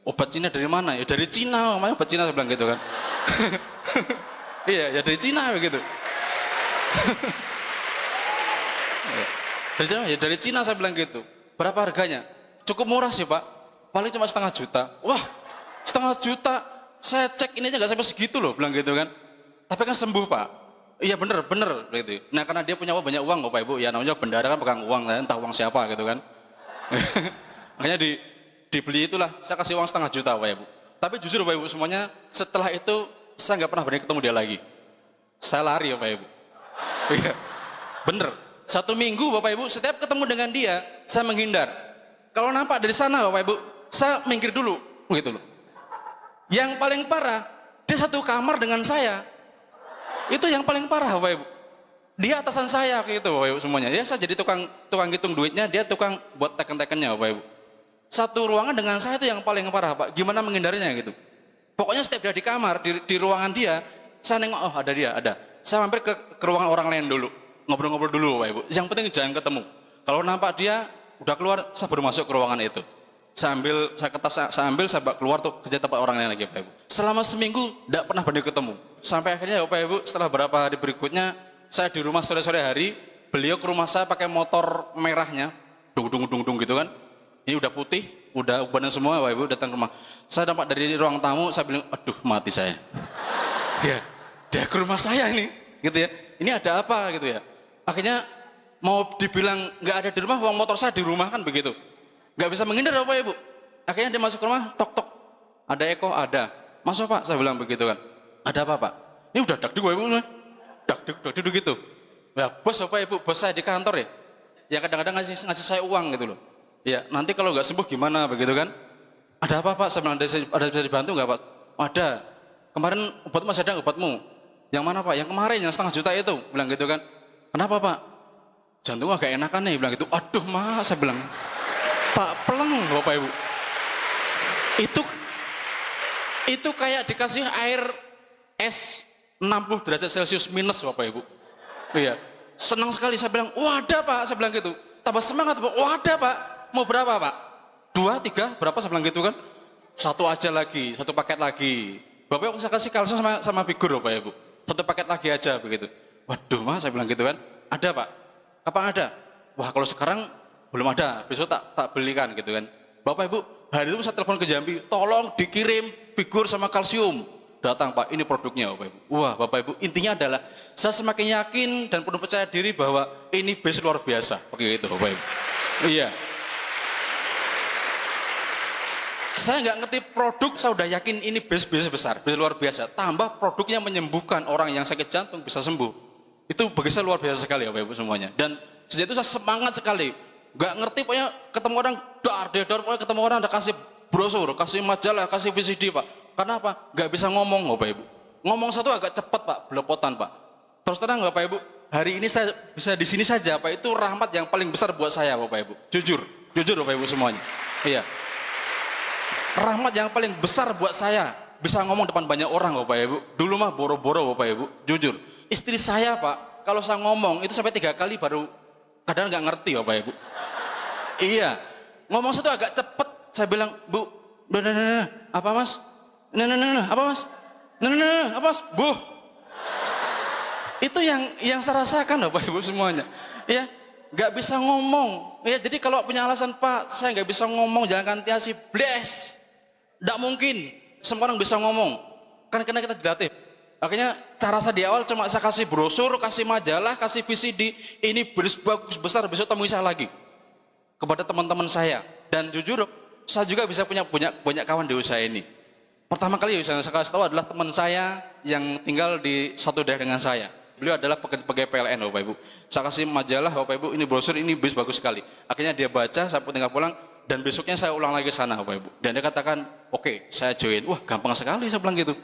Obat Cina dari mana? Ya dari Cina, namanya obat Cina saya bilang gitu kan. Iya, ya dari Cina begitu. Dari Cina saya bilang gitu. Berapa harganya? Cukup murah sih Pak. Paling cuma 1,5 juta. Wah, 1,5 juta. Saya cek ini aja nggak sampai segitu loh, bilang gitu kan. Tapi kan sembuh Pak. Iya bener gitu. Nah karena dia punya banyak uang Bapak Ibu, ya namanya bendahara kan pegang uang, entah uang siapa gitu kan. Makanya dibeli itulah, saya kasih uang 1,5 juta Bapak Ibu. Tapi jujur Bapak Ibu semuanya, setelah itu saya nggak pernah berani ketemu dia lagi. Saya lari Bapak Ibu. Iya, bener. 1 minggu Bapak Ibu, setiap ketemu dengan dia, saya menghindar. Kalau nampak dari sana Bapak Ibu, saya minggir dulu, gitu loh. Yang paling parah, dia satu kamar dengan saya. Itu yang paling parah Bapak Ibu. Dia atasan saya gitu Bapak Ibu semuanya. Ya saya jadi tukang hitung duitnya, dia tukang buat teken-tekennya Bapak Ibu. Satu ruangan dengan saya itu yang paling parah Pak. Gimana menghindarinya gitu. Pokoknya setiap dia di kamar, di ruangan dia, saya nengok, oh ada dia, ada. Saya mampir ke ruangan orang lain dulu. Ngobrol-ngobrol dulu Bapak Ibu. Yang penting jangan ketemu. Kalau nampak dia udah keluar, saya baru masuk ke ruangan itu. Saya ambil, saya bawa keluar tuh kerja tempat orang lain lagi Bapak Ibu. Selama seminggu tidak pernah berani ketemu. Sampai akhirnya Bapak Ibu setelah beberapa hari berikutnya, saya di rumah sore-sore hari, beliau ke rumah saya pakai motor merahnya, dung gitu kan. Ini udah putih, udah ubanan semua Bapak Ibu datang ke rumah. Saya dapat dari ruang tamu, saya bilang, aduh mati saya. Ya, dia ke rumah saya ini, gitu ya. Ini ada apa gitu ya. Akhirnya mau dibilang nggak ada di rumah, uang motor saya di rumah kan begitu. Nggak bisa menghindar Bapak Ibu. Akhirnya dia masuk ke rumah, tok. Ada Eko, ada. Masuk Pak, saya bilang begitu kan. Ada apa Pak? Ini udah dakduk Bapak Ibu. Dakduk gitu. Ya bos Bapak Ibu, bos saya di kantor ya. Ya kadang-kadang ngasih saya uang gitu loh. Ya nanti kalau nggak sembuh gimana begitu kan. Ada apa Pak? Saya bilang, ada bisa dibantu nggak Pak? Ada. Kemarin obatmu masih ada obatmu. Yang mana Pak? Yang kemarin yang 1,5 juta itu. Bilang gitu kan. Kenapa Pak? Jantung agak enakan nih. Bilang gitu. Aduh Mas, saya bilang. Pak peleng Bapak Ibu. Itu kayak dikasih air es 60 derajat Celcius minus Bapak Ibu. Iya. Senang sekali saya bilang, "Wah, ada Pak." Saya bilang gitu. Tambah semangat Pak. "Wah, ada Pak." Mau berapa Pak? 2, 3, berapa saya bilang gitu kan? 1 aja lagi, 1 paket lagi. Bapak Ibu saya kasih kalsium sama figur Bapak Ibu. 1 paket lagi aja begitu. Waduh Mas, saya bilang gitu kan. Ada Pak. Kapan ada? Wah, kalau sekarang belum ada, besok tak belikan gitu kan. Bapak Ibu, hari itu saya telepon ke Jambi, tolong dikirim figur sama kalsium. Datang Pak, ini produknya Bapak Ibu. Wah Bapak Ibu, intinya adalah saya semakin yakin dan penuh percaya diri bahwa ini base luar biasa. Begitu Bapak Ibu. Iya. Saya nggak ngerti produk, saya udah yakin ini base besar, base luar biasa. Tambah produknya menyembuhkan orang yang sakit jantung bisa sembuh. Itu bagi saya luar biasa sekali Bapak Ibu semuanya. Dan sejak itu saya semangat sekali. Gak ngerti pokoknya ketemu orang pokoknya ketemu orang ada kasih brosur, kasih majalah, kasih VCD Pak. Karena apa? Gak bisa ngomong Bapak Ibu. Ngomong satu agak cepat Pak, belepotan Pak. Terus terang Bapak Ibu, hari ini saya bisa di sini saja Pak, itu rahmat yang paling besar buat saya Bapak Ibu. Jujur Bapak Ibu semuanya. Iya. Rahmat yang paling besar buat saya, bisa ngomong depan banyak orang Bapak Ibu. Dulu mah boro-boro Bapak Ibu, jujur. Istri saya Pak, kalau saya ngomong itu sampai 3 kali baru kadang nggak ngerti Bapak Ibu. Iya, ngomong satu agak cepet. Saya bilang, Bu, Nah, apa mas? Nah, apa mas? Nah, apa mas? Buh. Itu yang saya rasakan Bapak Ibu semuanya. Ya, nggak bisa ngomong. Ya, jadi kalau punya alasan Pak, saya nggak bisa ngomong, jalankan tiasi, bless. Nggak mungkin. Semua orang bisa ngomong. Kan karena kita dilatih. Akhirnya cara saya di awal cuma saya kasih brosur, kasih majalah, kasih VCD. Ini bagus besar, besok temui saya lagi. Kepada teman-teman saya. Dan jujur, saya juga bisa punya banyak kawan di usaha ini. Pertama kali yang saya kasih tahu adalah teman saya yang tinggal di satu daerah dengan saya. Beliau adalah pegawai PLN Bapak Ibu. Saya kasih majalah Bapak Ibu, ini brosur, ini bagus sekali. Akhirnya dia baca, saya tinggal pulang, dan besoknya saya ulang lagi ke sana Bapak Ibu. Dan dia katakan, oke, saya join. Wah, gampang sekali saya bilang gitu.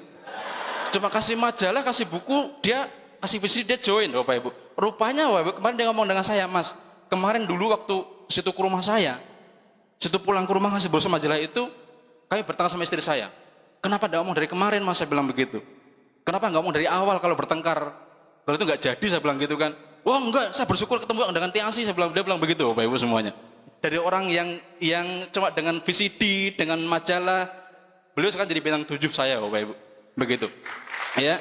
Cuma kasih majalah, kasih buku, dia kasih visi, dia join Bapak Ibu. Rupanya Bapak Ibu, kemarin dia ngomong dengan saya, Mas, kemarin dulu waktu situ ke rumah saya, situ pulang ke rumah ngasih brosur majalah itu, kami bertengkar sama istri saya. Kenapa tidak ngomong dari kemarin Mas, saya bilang begitu. Kenapa nggak ngomong dari awal kalau bertengkar? Kalau itu nggak jadi, saya bilang gitu kan. Wah enggak, saya bersyukur ketemu dengan Tiasi, dia bilang begitu Bapak Ibu semuanya. Dari orang yang cuma dengan VCD, dengan majalah, beliau sekarang jadi bintang 7 saya Bapak Ibu. Begitu. Ya.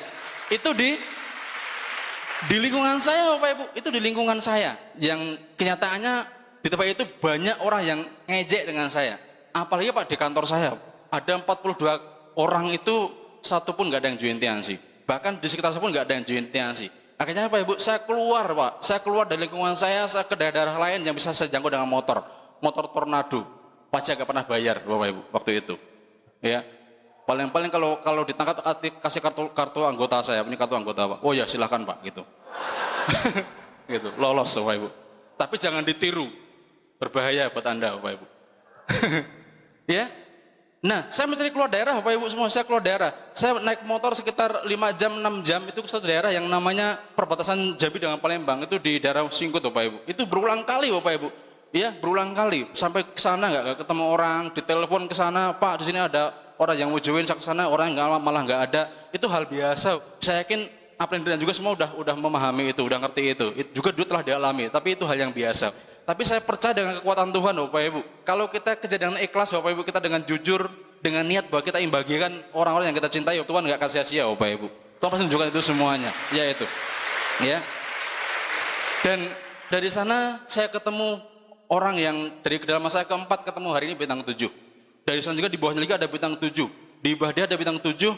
Itu di lingkungan saya Bapak Ibu, itu di lingkungan saya yang kenyataannya di tempat itu banyak orang yang ngejek dengan saya. Apalagi Pak di kantor saya ada 42 orang itu satu pun nggak ada yang join Tiasi. Bahkan di sekitar saya pun nggak ada yang join Tiasi. Akhirnya Pak Ibu, saya keluar Pak, saya keluar dari lingkungan saya ke daerah lain yang bisa saya jangkau dengan motor tornado. Pajak nggak pernah bayar Bapak Ibu waktu itu. Ya. Paling kalau ditangkap kasih kartu anggota saya, ini kartu anggota Pak. Oh ya silakan Pak gitu. Gitu, lolos Bapak Ibu. Tapi jangan ditiru. Berbahaya buat Anda Bapak Ibu. Ya. Nah, saya mesti keluar daerah Bapak Ibu semua, saya keluar daerah. Saya naik motor sekitar 5 jam, 6 jam itu ke satu daerah yang namanya perbatasan Jambi dengan Palembang, itu di daerah Singkut Bapak Ibu. Itu berulang kali Bapak Ibu. Ya, berulang kali. Sampai ke sana nggak ketemu orang, ditelepon ke sana, Pak di sini ada orang yang mau join ke sana, orang yang malah nggak ada. Itu hal biasa. Saya yakin apalagi juga semua udah memahami itu, udah ngerti itu. Itu juga dulu telah dialami, tapi itu hal yang biasa. Tapi saya percaya dengan kekuatan Tuhan Bapak Ibu. Kalau kita kerja dengan ikhlas Bapak Ibu, kita dengan jujur, dengan niat bahwa kita ingin bagikan orang-orang yang kita cintai, Tuhan nggak kasih sia-sia Bapak Ibu. Tuhan pasti tunjukkan itu semuanya. Ya itu. Ya. Dan dari sana saya ketemu orang yang dari kedalaman saya keempat ketemu hari ini bintang 7. Dari sana juga di bawahnya lagi ada bintang 7. Di bawah dia ada bintang 7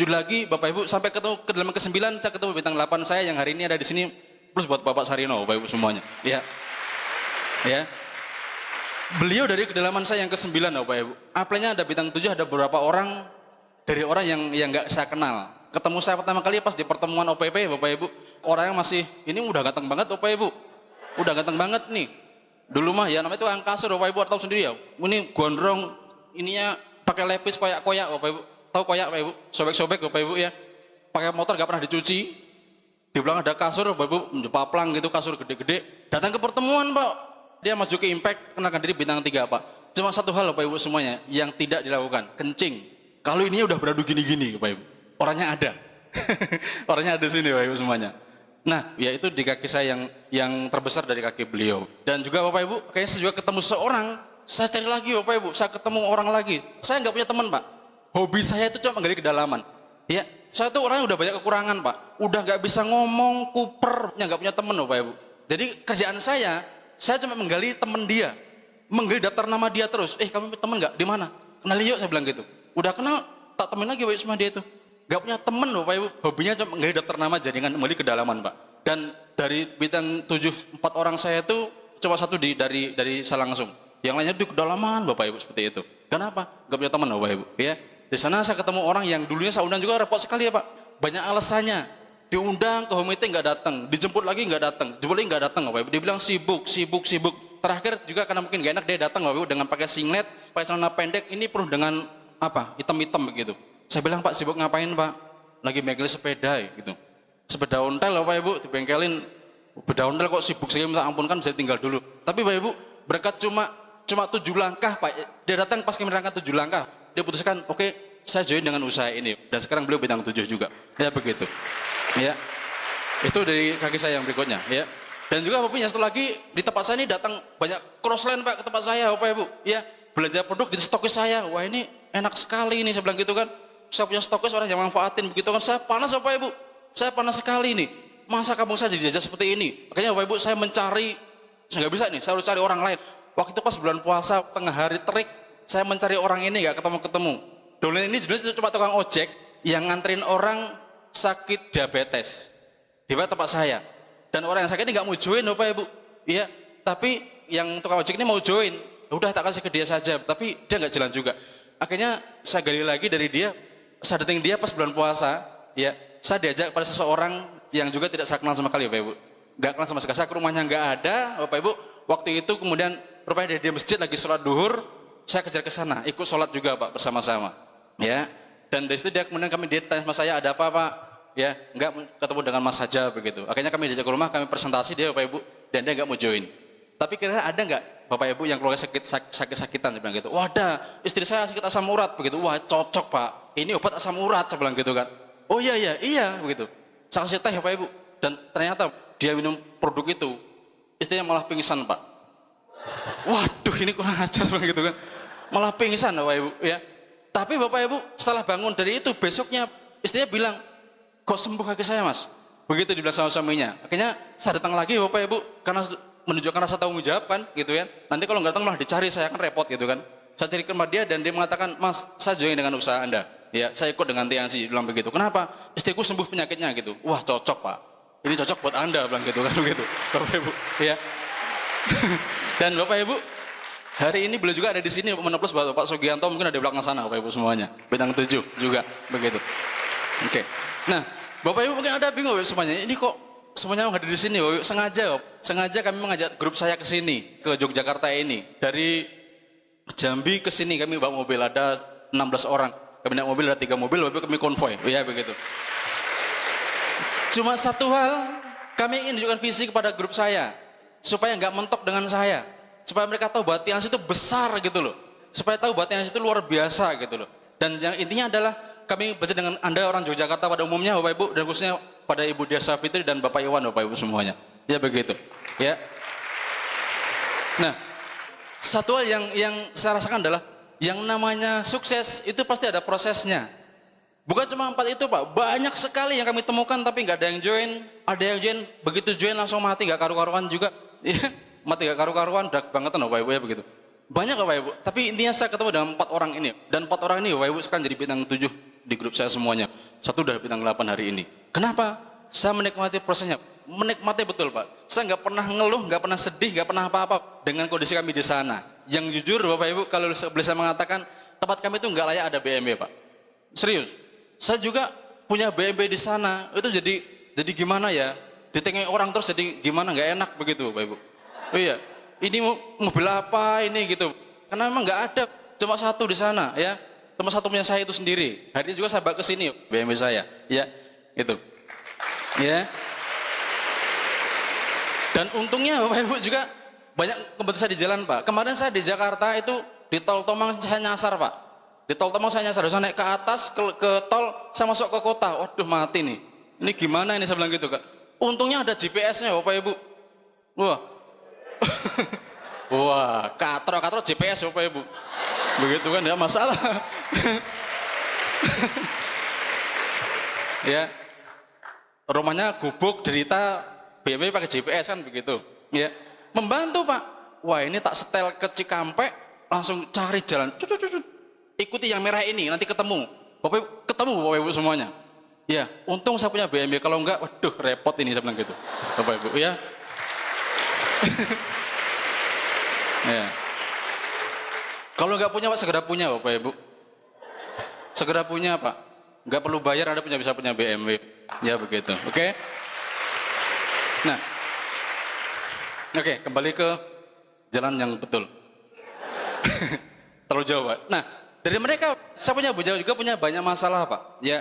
lagi Bapak Ibu, sampai ketemu kedalaman ke-9 saya ketemu bintang 8 saya yang hari ini ada di sini, plus buat Bapak Sarino Bapak Ibu semuanya. Ya. Ya. Beliau dari kedalaman saya yang ke-9 Bapak Ibu. Apelnya ada bintang 7, ada beberapa orang dari orang yang enggak saya kenal. Ketemu saya pertama kali pas di pertemuan OPP Bapak Ibu. Orangnya masih ini udah ganteng banget Bapak Ibu. Udah ganteng banget nih. Dulu mah ya namanya itu angkasur Bapak Ibu, tahu sendiri ya. Ini gondrong, ininya pakai lepis koyak-koyak Bapak Ibu. Tahu koyak Bapak Ibu? Sobek-sobek Bapak Ibu ya. Pakai motor gak pernah dicuci. Di belakang ada kasur Bapak Ibu, paplang gitu, kasur gede-gede. Datang ke pertemuan Pak. Dia maju ke Impact, kenalkan diri bintang 3 Pak. Cuma satu hal Bapak Ibu semuanya yang tidak dilakukan, kencing. Kalau ini udah beradu gini-gini Bapak Ibu. Orangnya ada. Orangnya ada sini Bapak Ibu semuanya. Nah, ya itu di kaki saya yang terbesar dari kaki beliau. Dan juga Bapak Ibu, kayaknya saya juga ketemu seorang, saya cari lagi Bapak Ibu, saya ketemu orang lagi. Saya nggak punya teman Pak. Hobi saya itu cuma menggali kedalaman. Ya, saya tuh orangnya udah banyak kekurangan Pak. Udah nggak bisa ngomong, kuper, nggak punya teman Bapak Ibu. Jadi kerjaan saya cuma menggali teman dia, menggali daftar nama dia terus. Kamu punya teman nggak? Di mana? Kenalin yuk, saya bilang gitu. Udah kenal, tak temen lagi Bapak Ibu sama dia itu. Gak punya temen Bapak Ibu, hobinya cuma menggali daftar nama jaringan kembali ke dalaman Pak. Dan dari bintang 7, 4 orang saya itu cuma satu dari saya langsung. Yang lainnya di kedalaman Bapak Ibu seperti itu. Kenapa? Gak punya teman Bapak Ibu. Ya, di sana saya ketemu orang yang dulunya saya undang juga repot sekali ya Pak. Banyak alasannya. Diundang ke home meeting nggak datang, dijemput lagi nggak datang, jemput lagi nggak datang Bapak Ibu. Dibilang sibuk. Terakhir juga karena mungkin gak enak dia datang Bapak Ibu dengan pakai singlet, pakai celana pendek. Ini penuh dengan apa? Hitam-hitam begitu. Saya bilang Pak sibuk ngapain Pak? Lagi bengkel sepeda gitu. Sepeda ontel Bapak Ibu dibengkelin. Sepeda ontel kok sibuk sekali, minta ampun kan bisa tinggal dulu. Tapi Bapak Ibu berkat cuma 7 langkah Pak. Dia datang pas kami berangkat 7 langkah. Dia putuskan oke, saya join dengan usaha ini. Dan sekarang beliau bintang 7 juga. Ya begitu. Ya. Itu dari kaki saya yang berikutnya ya. Dan juga Bapak Ibu satu lagi di tempat saya ini datang banyak crossline Pak ke tempat saya Bapak Ibu. Ya. Belanja produk di stokis saya. Wah ini enak sekali ini, saya bilang gitu kan. Saya punya stokes orang yang manfaatin begitu kan. Saya panas Bapak Ibu, saya panas sekali ini. Masa kampung saya dijajah seperti ini? Akhirnya Bapak Ibu saya mencari, saya nggak bisa nih, saya harus cari orang lain. Waktu itu pas bulan puasa, tengah hari terik, saya mencari orang ini nggak ketemu-ketemu. Dulu ini sebenarnya cuma tukang ojek yang nganterin orang sakit diabetes di tempat saya. Dan orang yang sakit ini nggak mau join Bapak Ibu. Iya, tapi yang tukang ojek ini mau join. Udah tak kasih ke dia saja, tapi dia nggak jalan juga. Akhirnya saya gali lagi dari dia, saya dating dia pas bulan puasa, ya, saya diajak pada seseorang yang juga tidak saya kenal sama sekali Bapak Ibu. Nggak kenal sama sekali, saya ke rumahnya nggak ada Bapak Ibu. Waktu itu kemudian rupanya dia di masjid lagi sholat duhur, saya kejar ke sana, ikut sholat juga Pak bersama-sama. Ya, dan dari situ dia kemudian dia tanya sama saya, ada apa Pak? Ya, nggak ketemu dengan Mas saja begitu. Akhirnya kami diajak ke rumah, kami presentasi dia Bapak Ibu, dan dia nggak mau join. Tapi kira-kira ada nggak Bapak Ibu yang keluarga sakit-sakitan, saya bilang gitu. Wah ada, istri saya sakit asam urat begitu. Wah cocok Pak, ini obat asam urat, saya bilang gitu kan. Oh iya begitu. Saya kasih teh Bapak Ibu, dan ternyata dia minum produk itu, istrinya malah pingsan Pak. Waduh ini kurang ajar begitu kan. Malah pingsan Bapak Ibu ya. Tapi Bapak Ibu setelah bangun dari itu, besoknya istrinya bilang, kok sembuh kaki saya Mas? Begitu dibilang sama suaminya. Akhirnya saya datang lagi Bapak Ibu, karena menunjukkan rasa tanggung jawab kan gitu ya. Nanti kalau nggak datang malah dicari, saya kan repot gitu kan. Saya cari ke rumah dia dan dia mengatakan, Mas saya join dengan usaha Anda. Ya saya ikut dengan Tiansi, bilang begitu. Kenapa? Istriku sembuh penyakitnya gitu. Wah cocok Pak, ini cocok buat Anda, bilang gitu kan begitu Bapak Ibu ya. Dan Bapak Ibu hari ini beliau juga ada di sini meneplus Bapak Sugianto, mungkin ada di belakang sana Bapak Ibu semuanya, bintang 7 juga begitu. Oke. Nah Bapak Ibu mungkin ada bingung semuanya, ini kok semuanya hadir di sini? Sengaja kami mengajak grup saya ke sini, ke Yogyakarta ini. Dari Jambi ke sini kami bawa mobil, ada 16 orang. Kami naik mobil, ada 3 mobil, Bapak kami konvoy. Ya begitu. Cuma satu hal, kami ingin menunjukkan visi kepada grup saya, supaya nggak mentok dengan saya, supaya mereka tahu bahwa Tiansi itu besar gitu loh, supaya tahu bahwa Tiansi itu luar biasa gitu loh. Dan yang intinya adalah kami baca dengan Anda orang Yogyakarta pada umumnya Bapak Ibu, dan khususnya pada Ibu Diasa Fitri dan Bapak Iwan Bapak Ibu semuanya. Ya begitu. Ya. Nah, satu hal yang saya rasakan adalah yang namanya sukses itu pasti ada prosesnya. Bukan cuma 4 itu Pak, banyak sekali yang kami temukan tapi nggak ada yang join, ada yang join, begitu join langsung mati, nggak karu-karuan juga. Ya, mati nggak karu-karuan, dark banget Bapak Ibu ya begitu. Banyak Bapak Ibu, tapi intinya saya ketemu dengan 4 orang ini, dan 4 orang ini Bapak Ibu sekarang jadi bintang 7 di grup saya semuanya. Satu udah bintang 8 hari ini. Kenapa? Saya menikmati prosesnya, menikmati betul Pak. Saya nggak pernah ngeluh, nggak pernah sedih, nggak pernah apa-apa dengan kondisi kami di sana. Yang jujur Bapak Ibu, kalau boleh saya mengatakan, tempat kami itu nggak layak ada BMW Pak. Serius. Saya juga punya BMW di sana. Itu jadi gimana ya? Ditengok orang terus jadi gimana? Nggak enak begitu Bapak Ibu. Oh iya. Ini mobil apa ini gitu? Karena memang nggak ada, cuma satu di sana ya. Cuma satu punya saya itu sendiri. Hari ini juga saya bawa ke sini BMW saya, ya, itu, ya. Dan untungnya Bapak Ibu juga banyak kebetulan saya di jalan Pak. Kemarin saya di Jakarta itu di tol Tomang saya nyasar Pak. Di tol Tomang saya nyasar, saya naik ke atas ke tol, saya masuk ke kota. Waduh mati nih. Ini gimana ini saya bilang gitu kan. Untungnya ada GPS-nya Bapak Ibu. Wah. Wah, katro GPS Bapak Ibu. Begitu kan ya masalah. Ya. Rumahnya gubuk derita, BMW pakai GPS kan begitu. Ya. Membantu Pak. Wah, ini tak setel ke Cikampek, langsung cari jalan. Ikuti yang merah ini, nanti ketemu. Bapak Ibu, ketemu Bapak Ibu semuanya. Ya, untung saya punya BMW, kalau enggak waduh repot ini saya bilang gitu. Bapak Ibu, ya. Ya. Kalau nggak punya Pak, segera punya Bapak Ibu. Segera punya Pak. Nggak perlu bayar, Anda bisa punya BMW. Ya begitu. Oke. Nah. Oke, kembali ke jalan yang betul. Terlalu jauh Pak. Nah, dari mereka saya punya juga punya banyak masalah Pak. Ya,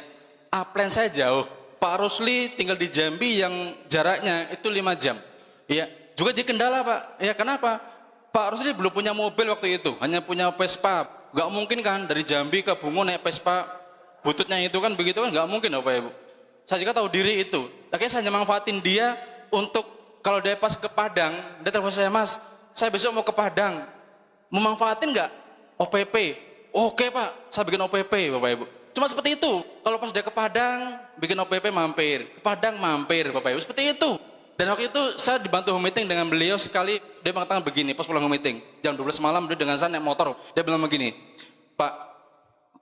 upline saya jauh. Pak Rusli tinggal di Jambi yang jaraknya itu 5 jam. Ya, juga di kendala Pak. Ya, kenapa? Pak Rusli belum punya mobil waktu itu, hanya punya Vespa. Gak mungkin kan dari Jambi ke Bungo naik Vespa, bututnya itu kan begitu kan gak mungkin Bapak Ibu. Saya juga tahu diri itu. Akhirnya saya hanya manfaatin dia untuk kalau dia pas ke Padang, dia telepon saya, Mas, saya besok mau ke Padang. Memanfaatin nggak OPP? Oke Pak, saya bikin OPP Bapak Ibu. Cuma seperti itu. Kalau pas dia ke Padang, bikin OPP mampir. Ke Padang mampir Bapak Ibu. Seperti itu. Dan waktu itu saya dibantu home meeting dengan beliau sekali. Dia mengatakan begini, pas pulang home meeting. Jam 12 malam dia dengan saya naik motor. Dia bilang begini, Pak,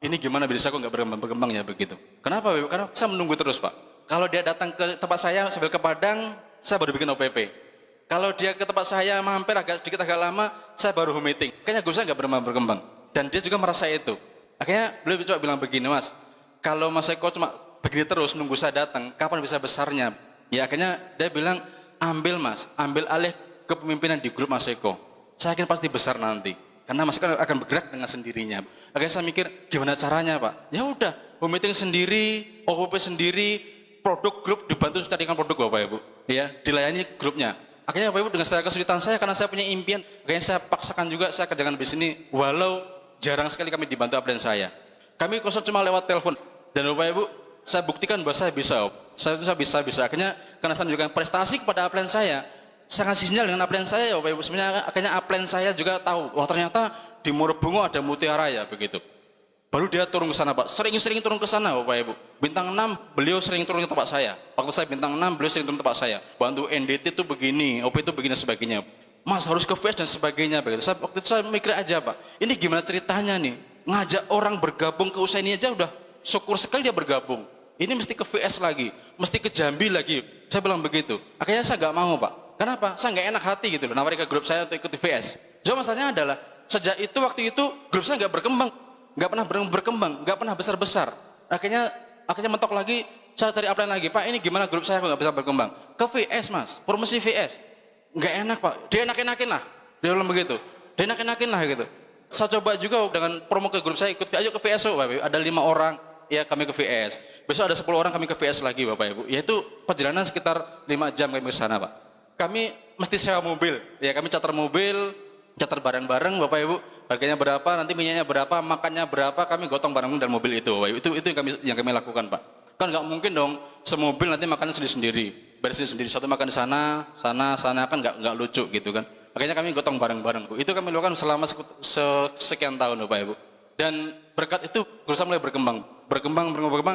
ini gimana bisa kok nggak berkembang ya begitu. Kenapa Bapak Ibu? Karena saya menunggu terus Pak. Kalau dia datang ke tempat saya sambil ke Padang, saya baru bikin OPP. Kalau dia ke tempat saya mampir sedikit agak lama, saya baru home meeting. Kayaknya grup saya nggak berkembang. Dan dia juga merasa itu. Akhirnya beliau coba bilang begini, Mas, kalau Mas Eko cuma begini terus nunggu saya datang, kapan bisa besarnya? Ya akhirnya dia bilang, ambil Mas, ambil alih kepemimpinan di grup Mas Eko. Saya yakin pasti besar nanti. Karena Mas Eko akan bergerak dengan sendirinya. Akhirnya saya mikir, gimana caranya Pak? Ya udah, home meeting sendiri, OPP sendiri, produk grup dibantu carikan produk Bapak Ibu. Ya, dilayani grupnya. Akhirnya Bapak Ibu dengan segala kesulitan saya karena saya punya impian, akhirnya saya paksakan juga saya kerjakan di sini walau jarang sekali kami dibantu upline saya. Kami konsol cuma lewat telepon dan Bapak Ibu saya buktikan bahwa saya bisa. Saya bisa. Akhirnya karena saya menunjukkan prestasi kepada upline saya ngasih sinyal dengan upline saya Bapak Ibu. Sebenarnya akhirnya upline saya juga tahu, wah ternyata di Murebungo ada mutiara ya begitu. Baru dia turun ke sana Pak, sering turun ke sana Bapak Ibu. Bintang 6 beliau sering turun ke tempat saya. Waktu saya bintang 6 beliau sering turun ke tempat saya. Bantu NDT itu begini, OP itu begini sebagainya. Mas harus ke VS dan sebagainya begitu. Waktu itu saya mikir aja Pak, ini gimana ceritanya nih? Ngajak orang bergabung ke usaha ini aja udah syukur sekali dia bergabung. Ini mesti ke VS lagi, mesti ke Jambi lagi. Saya bilang begitu. Akhirnya saya nggak mau Pak. Kenapa? Saya nggak enak hati gitu loh. Nawarin ke grup saya untuk ikut VS. Cuma masalahnya adalah sejak itu waktu itu grup saya nggak berkembang. Nggak pernah berkembang, nggak pernah besar-besar. Akhirnya mentok lagi, saya cari upline lagi, Pak ini gimana grup saya kok nggak bisa berkembang? Ke VS Mas, promosi VS. Nggak enak Pak, dia enak-enakin lah. Dia bilang begitu, dia enak-enakin lah gitu. Saya coba juga dengan promo ke grup saya, ikut, ayo ke VS Bapak Ibu. Ada 5 orang, ya kami ke VS. Besok ada 10 orang kami ke VS lagi Bapak Ibu. Yaitu perjalanan sekitar 5 jam kami ke sana Pak. Kami mesti sewa mobil, ya kami charter mobil, charter bareng-bareng Bapak Ibu. Harganya berapa, nanti minyaknya berapa, makannya berapa, kami gotong bareng dalam mobil itu. Itu yang kami lakukan Pak. Kan nggak mungkin dong semobil nanti makannya sendiri-sendiri, beresin sendiri. Satu makan di sana kan nggak lucu gitu kan. Makanya kami gotong bareng-bareng Bu. Itu kami lakukan selama sekian tahun Bapak Ibu. Dan berkat itu berusaha mulai berkembang.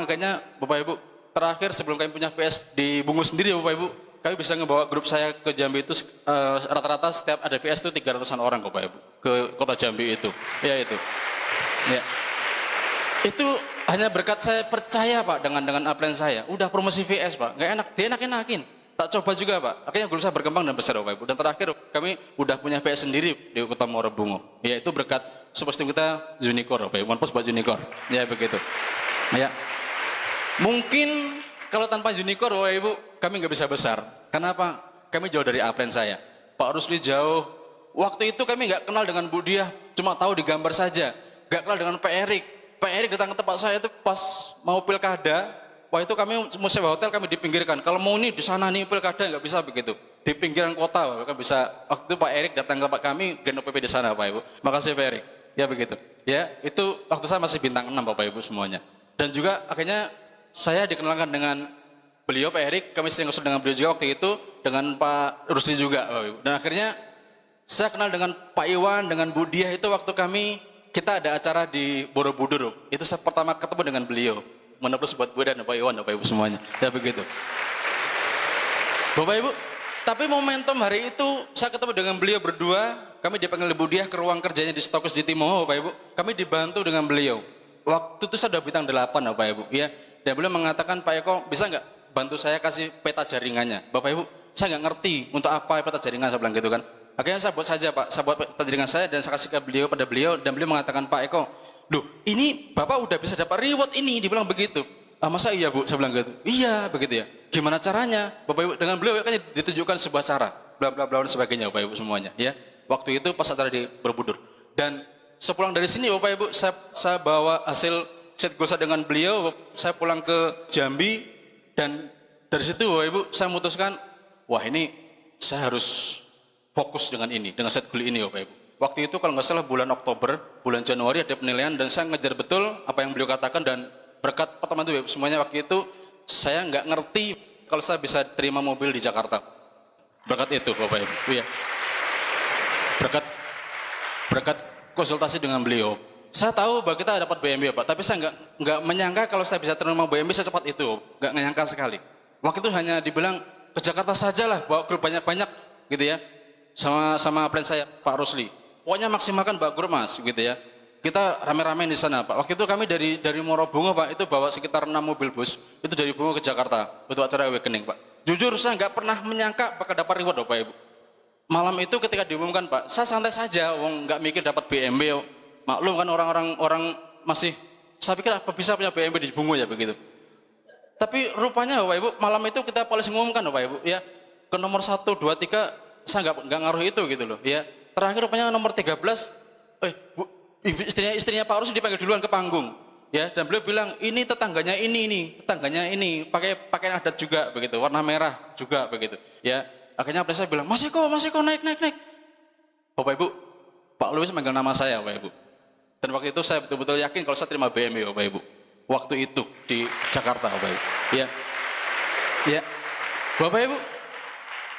Akhirnya Bapak Ibu terakhir sebelum kami punya VS di Bungu sendiri Bapak Ibu, kami bisa ngebawa grup saya ke Jambi itu rata-rata setiap ada VS itu 300-an orang Bapak Ibu ke kota Jambi itu. Ya itu. Ya. Itu hanya berkat saya percaya Pak dengan upline saya. Udah promosi VS Pak, nggak enak, dia enak-enakin. Tak coba juga Pak. Akhirnya grup saya berkembang dan besar Bapak Ibu. Dan terakhir kami udah punya VS sendiri di kota Murebungo. Ya itu berkat support team kita Unicorn Bapak Ibu. One Post buat Unicorn. Ya begitu. Ya. Mungkin kalau tanpa Unicorn Bapak Ibu kami nggak bisa besar. Kenapa? Kami jauh dari upline saya. Pak Rusli jauh. Waktu itu kami nggak kenal dengan Bu Diah, cuma tahu di gambar saja. Nggak kenal dengan Pak Erik. Pak Erik datang ke tempat saya itu pas mau pilkada. Wah itu kami mau sewa hotel kami dipinggirkan. Kalau mau nih di sana nih pilkada nggak bisa begitu. Di pinggiran kota kan bisa. Waktu itu Pak Erik datang ke tempat kami Gen OPP di sana Pak Ibu. Makasih Pak Erik. Ya begitu. Ya itu waktu saya masih bintang 6 Bapak Ibu semuanya. Dan juga akhirnya saya dikenalkan dengan beliau Pak Erik, kami sering ngobrol dengan beliau juga waktu itu, dengan Pak Rusli juga Bapak Ibu. Dan akhirnya saya kenal dengan Pak Iwan, dengan Bu Diah itu waktu kita ada acara di Borobudur. Itu saya pertama ketemu dengan beliau. Menepus buat Bu dan Pak Iwan, Bapak Ibu semuanya. Ya begitu. Bapak Ibu, tapi momentum hari itu saya ketemu dengan beliau berdua, kami dipanggil Bu Diah ke ruang kerjanya di Stokus di Timo Bapak Ibu. Kami dibantu dengan beliau. Waktu itu saya sudah bintang 8 Bapak Ibu, ya. Dan beliau mengatakan, Pak Eko, bisa nggak bantu saya kasih peta jaringannya? Bapak Ibu, saya nggak ngerti untuk apa peta jaringan, saya bilang gitu kan. Akhirnya saya buat saja Pak, saya buat peta jaringan saya dan saya kasih ke beliau, pada beliau, dan beliau mengatakan, Pak Eko, duh ini Bapak udah bisa dapat reward ini, dibilang begitu. Ah, masa iya Bu, saya bilang gitu. Iya, begitu ya. Gimana caranya? Bapak Ibu, dengan beliau kan ditunjukkan sebuah cara, bla bla bla dan sebagainya Bapak Ibu semuanya, ya. Waktu itu pas acara di Borobudur. Dan sepulang dari sini Bapak Ibu, saya bawa hasil set gosa dengan beliau, saya pulang ke Jambi, dan dari situ Bapak Ibu saya memutuskan, wah ini saya harus fokus dengan ini, dengan set goal ini Bapak Ibu. Waktu itu kalau nggak salah bulan Oktober, bulan Januari ada penilaian dan saya ngejar betul apa yang beliau katakan, dan berkat pertemuan itu Bapak Ibu semuanya waktu itu saya nggak ngerti kalau saya bisa terima mobil di Jakarta. Berkat itu Bapak Ibu, ya. Berkat konsultasi dengan beliau. Saya tahu bahwa kita dapat BMW Pak, tapi saya nggak menyangka kalau saya bisa terima BMW secepat itu, nggak menyangka sekali. Waktu itu hanya dibilang ke Jakarta sajalah, bawa grup banyak-banyak, gitu ya, sama plan saya Pak Rusli. Pokoknya maksimalkan bawa grup Mas, gitu ya. Kita rame-rame di sana Pak. Waktu itu kami dari Morobungo Pak, itu bawa sekitar 6 mobil bus, itu dari Bungo ke Jakarta untuk acara awakening Pak. Jujur saya nggak pernah menyangka bakal dapat reward Bapak Ibu. Malam itu ketika diumumkan Pak, saya santai saja, nggak mikir dapat BMW. Maklum kan orang masih, saya pikir apa bisa punya BMW di Bungo ya begitu. Tapi rupanya Bapak Ibu, malam itu kita polisi ngumumkan Bapak Ibu, ya ke nomor 1, 2, 3, saya nggak ngaruh itu gitu loh, ya. Terakhir rupanya nomor 13, istrinya Pak Rus dipanggil duluan ke panggung, ya. Dan beliau bilang ini tetangganya ini, pakai pakaian adat juga begitu, warna merah juga begitu, ya. Akhirnya saya bilang, Mas Eko naik. Bapak Ibu, Pak Luis manggil nama saya Bapak Ibu. Dan waktu itu saya betul-betul yakin kalau saya terima BMW Bapak Ibu. Waktu itu di Jakarta Bapak Ibu. Ya. Bapak Ibu,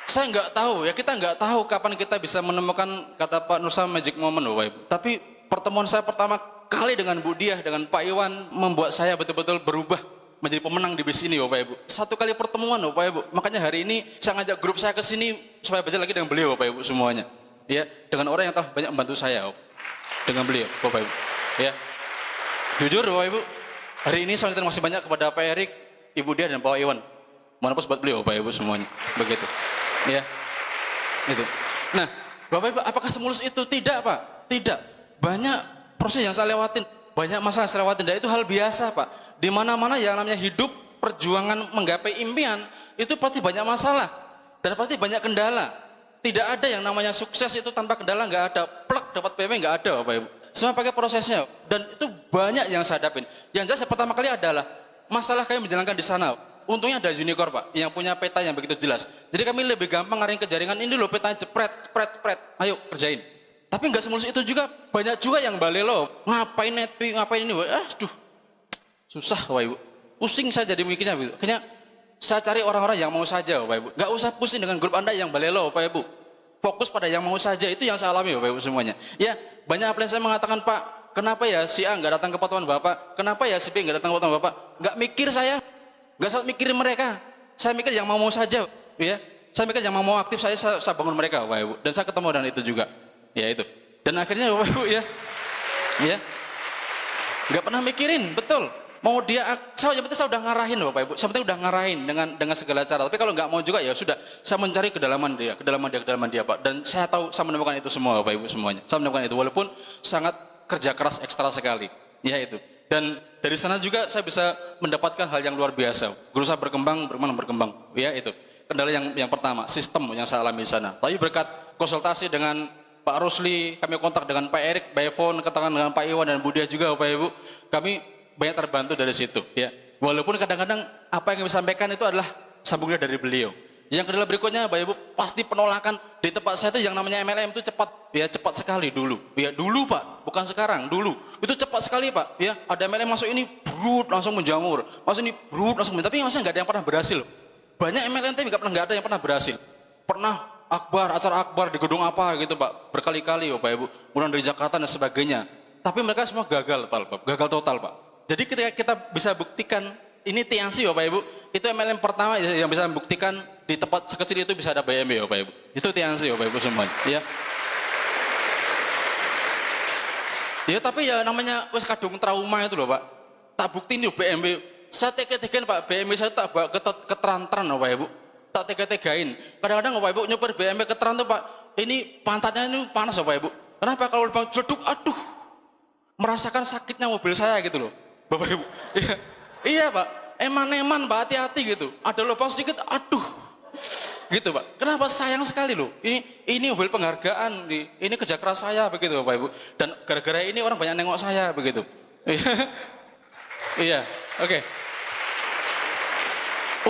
saya nggak tahu ya, kita nggak tahu kapan kita bisa menemukan kata Pak Nusa magic moment Bapak Ibu. Tapi pertemuan saya pertama kali dengan Bu Diah, dengan Pak Iwan membuat saya betul-betul berubah menjadi pemenang di bis ini Bapak Ibu. Satu kali pertemuan Bapak Ibu. Makanya hari ini saya ngajak grup saya ke sini supaya belajar lagi dengan beliau Bapak Ibu semuanya. Ya, dengan orang yang telah banyak membantu saya dengan beliau Bapak Ibu. Ya. Jujur Bapak Ibu, hari ini saya terima kasih banyak kepada Pak Erik, Ibu Diah dan Pak Iwan. Mohon maaf buat beliau Bapak Ibu semuanya. Begitu. Ya. Itu. Nah, Bapak Ibu, apakah semulus itu? Tidak, Pak. Tidak. Banyak proses yang saya lewatin, banyak masalah yang saya lewatin, dan itu hal biasa, Pak. Di mana-mana yang namanya hidup, perjuangan menggapai impian, itu pasti banyak masalah dan pasti banyak kendala. Tidak ada yang namanya sukses itu tanpa kendala, nggak ada. Plek dapat BMW nggak ada Bapak Ibu. Semua pakai prosesnya dan itu banyak yang saya hadapin. Yang jelas pertama kali adalah masalah kami menjalankan di sana. Untungnya ada Unicorn Pak yang punya peta yang begitu jelas. Jadi kami lebih gampang ngarahin ke jaringan, ini loh petanya jepret, ayo kerjain. Tapi nggak semulus itu juga, banyak juga yang balelo, ngapain netpi, ngapain ini, aduh susah Bapak Ibu. Pusing saya jadi mikirnya begitu. Akhirnya saya cari orang-orang yang mau saja Bapak Ibu. Nggak usah pusing dengan grup Anda yang balelo Bapak Ibu. Fokus pada yang mau saja, itu yang saya alami Bapak Ibu semuanya. Ya, banyak apel saya mengatakan, Pak, kenapa ya si A nggak datang ke pertemuan Bapak? Kenapa ya si B nggak datang ke pertemuan Bapak? Nggak mikir saya, nggak saat mikirin mereka. Saya mikir yang mau saja, ya. Saya mikir yang mau aktif, saya bangun mereka Bapak Ibu. Dan saya ketemu dengan itu juga, ya itu. Dan akhirnya Bapak Ibu ya, nggak pernah mikirin, betul. Mau dia, yang penting saya udah ngarahin Bapak Ibu, saya penting udah ngarahin dengan segala cara. Tapi kalau nggak mau juga ya sudah, saya mencari kedalaman dia Pak. Dan saya tahu saya menemukan itu semua Bapak Ibu semuanya. Saya menemukan itu walaupun sangat kerja keras ekstra sekali, ya itu. Dan dari sana juga saya bisa mendapatkan hal yang luar biasa. Berusaha berkembang, ya itu. Kendala yang pertama, sistem yang saya alami di sana. Tapi berkat konsultasi dengan Pak Rusli, kami kontak dengan Pak Erik, by phone, katakan dengan Pak Iwan dan Bu Diah juga Bapak Ibu, kami banyak terbantu dari situ, ya. Walaupun kadang-kadang apa yang kami sampaikan itu adalah sambungnya dari beliau. Yang kedua berikutnya, Bapak Ibu, pasti penolakan di tempat saya itu yang namanya MLM itu cepat, ya cepat sekali dulu. Ya dulu Pak, bukan sekarang, dulu. Itu cepat sekali Pak, ya. Ada MLM masuk ini, brut langsung menjamur. Masuk ini, brut langsung menjamur. Tapi masa nggak ada yang pernah berhasil. Banyak MLM tapi nggak ada yang pernah berhasil. Pernah acara akbar di gedung apa gitu Pak, berkali-kali Bapak Ibu. Kemudian dari Jakarta dan sebagainya. Tapi mereka semua gagal total Pak. Jadi ketika kita bisa buktikan, ini tiansi Bapak Ibu, itu MLM pertama yang bisa membuktikan di tempat sekecil itu bisa ada BMW Bapak Ibu. Itu tiansi Bapak Ibu semuanya, ya. Ya tapi ya namanya wes kadung trauma itu loh Pak. Tak buktiin di BMW, saya tega-tegain Pak, BMW saya tak bawa keterantan Bapak Ibu. Tak tega-tegain. Kadang-kadang Bapak Ibu nyopir BMW keteran tuh Pak, ini pantatnya ini panas Bapak Ibu. Kenapa kalau lubang jeduk, aduh, merasakan sakitnya mobil saya gitu loh. Bapak Ibu, iya Pak, eman Pak, hati-hati gitu. Ada lubang sedikit, aduh, gitu Pak. Kenapa sayang sekali loh. Ini mobil penghargaan, ini kerja keras saya begitu Bapak Ibu. Dan gara-gara ini orang banyak nengok saya begitu. Iya, oke.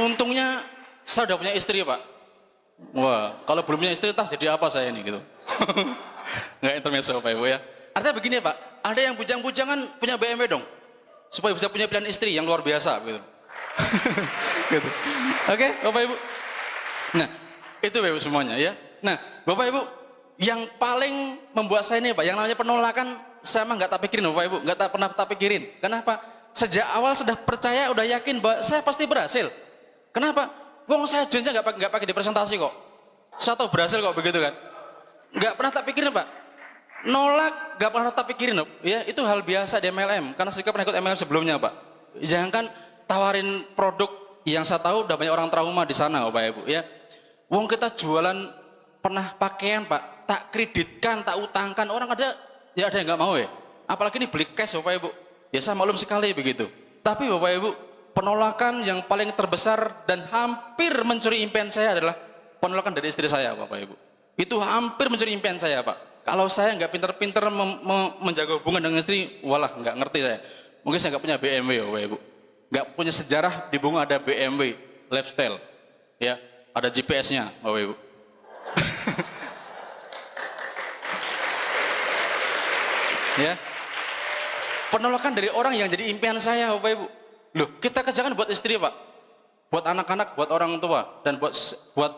Untungnya saya udah punya istri Pak. Wah, kalau belum punya istri, entah jadi apa saya ini gitu. Nggak intermezzo Bapak Ibu ya. Artinya begini Pak, ada yang bujang-bujangan punya BMW dong. Supaya bisa punya pilihan istri yang luar biasa gitu. Gitu. Oke, Bapak Ibu. Nah, itu Bapak Ibu semuanya ya. Nah, Bapak Ibu, yang paling membuat saya ini Pak, yang namanya penolakan, saya mah nggak tak pikirin Bapak Ibu, nggak tak pernah tak pikirin. Kenapa? Sejak awal sudah percaya, udah yakin bahwa saya pasti berhasil. Kenapa? Wong saya junnya nggak pakai di presentasi kok. Saya tahu berhasil kok begitu kan. Nggak pernah tak pikirin Pak. Nolak nggak pernah tak pikirin ya, itu hal biasa di MLM karena saya pernah ikut MLM sebelumnya Pak. Jangan tawarin produk yang saya tahu udah banyak orang trauma di sana Bapak Ibu ya. Wong kita jualan pernah pakaian Pak, tak kreditkan, tak utangkan, orang ada ya ada yang nggak mau ya. Apalagi ini beli cash Bapak Ibu. Ya saya maklum sekali begitu. Tapi Bapak Ibu, penolakan yang paling terbesar dan hampir mencuri impian saya adalah penolakan dari istri saya Bapak Ibu. Itu hampir mencuri impian saya Pak. Kalau saya nggak pinter-pinter menjaga hubungan dengan istri, walah nggak ngerti saya. Mungkin saya nggak punya BMW, Bapak Ibu. Nggak punya sejarah di bunga ada BMW, lifestyle, ya, ada GPS-nya, Bapak Ibu. Ya, penolakan dari orang yang jadi impian saya, Bapak Ibu. Loh, kita kerjakan buat istri, Pak, buat anak-anak, buat orang tua, dan buat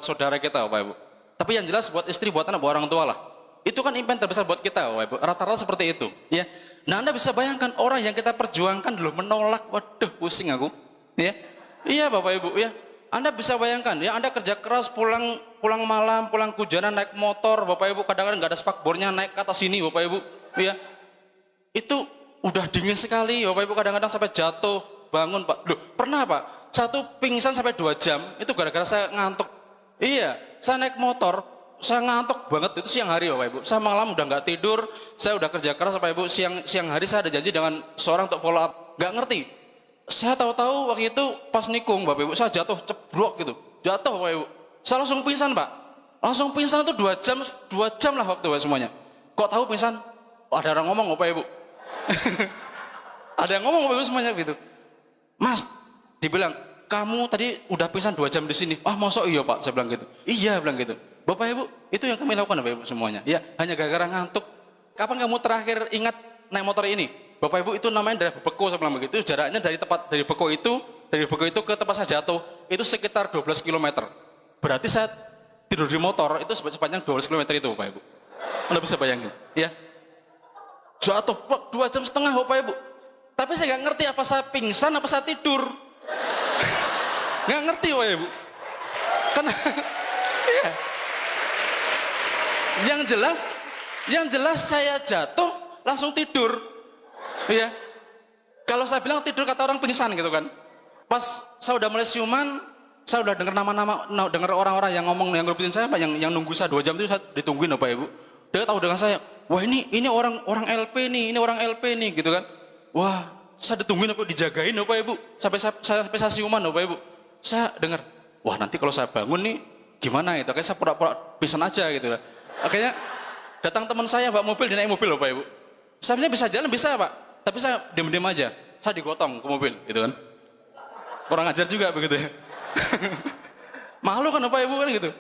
saudara kita, Bapak Ibu. Tapi yang jelas buat istri, buat anak, buat orang tua lah. Itu kan impian terbesar buat kita, Bapak Ibu. Rata-rata seperti itu, ya. Nah, Anda bisa bayangkan orang yang kita perjuangkan dulu menolak, waduh, pusing aku, ya. Iya, Bapak Ibu, ya. Anda bisa bayangkan, ya, Anda kerja keras, pulang malam, pulang kehujanan, naik motor, Bapak Ibu, kadang-kadang nggak ada spakbornya, naik ke atas sini, Bapak Ibu, ya. Itu udah dingin sekali, Bapak Ibu, kadang-kadang sampai jatuh, bangun, Pak. Loh, pernah, Pak, satu pingsan sampai 2 jam, itu gara-gara saya ngantuk. Iya, saya naik motor, saya ngantuk banget itu siang hari Bapak Ibu. Saya malam udah nggak tidur, saya udah kerja keras Bapak Ibu. Siang hari saya ada janji dengan seorang untuk follow up. Nggak ngerti. Saya tahu-tahu waktu itu pas nikung Bapak Ibu, saya jatuh ceblok gitu. Jatuh Bapak Ibu. Saya langsung pingsan Pak. Langsung pingsan itu 2 jam lah waktu Bapak semuanya. Kok tahu pingsan? Oh, ada orang ngomong Bapak Ibu. Ada yang ngomong Bapak Ibu semuanya gitu. Mas, dibilang, kamu tadi udah pingsan 2 jam di sini. Ah, masa iya Pak? Saya bilang gitu. Iya, bilang gitu. Bapak Ibu, itu yang kami lakukan Bapak Ibu semuanya. Ya, hanya gara-gara ngantuk. Kapan kamu terakhir ingat naik motor ini? Bapak Ibu, itu namanya dari Beko, saya bilang begitu. Jaraknya dari Beko itu ke tempat saya jatuh itu sekitar 12 km. Berarti saya tidur di motor itu sepanjang 12 km itu Bapak Ibu. Anda bisa bayangin, ya. Jatuh 2,5 jam Bapak Ibu. Tapi saya nggak ngerti apa saya pingsan apa saya tidur. Nggak ngerti Bapak Ibu. Karena iya. Yang jelas saya jatuh langsung tidur. Iya. Kalau saya bilang tidur kata orang pingsan gitu kan. Pas saya udah mulai siuman, saya udah dengar dengar orang-orang yang ngomong yang ngerupitin saya, yang nunggu saya 2 jam itu saya ditungguin Bapak Ibu. Dia tahu dengan saya, wah ini orang LP nih, ini orang LP nih gitu kan. Wah, saya ditungguin Bapak, dijagain Bapak Ibu. Sampai saya siuman Bapak Ibu. Saya dengar, wah nanti kalau saya bangun nih gimana itu? Kayak saya pura-pura pingsan aja gitu lah. Akhirnya datang teman saya bawa mobil, dia naik mobil Bapak Ibu. Saya bisa jalan bisa Pak, tapi saya diam-diam aja. Saya digotong ke mobil gitu kan. Kurang ajar juga begitu ya. Malu kan Bapak Ibu kan gitu.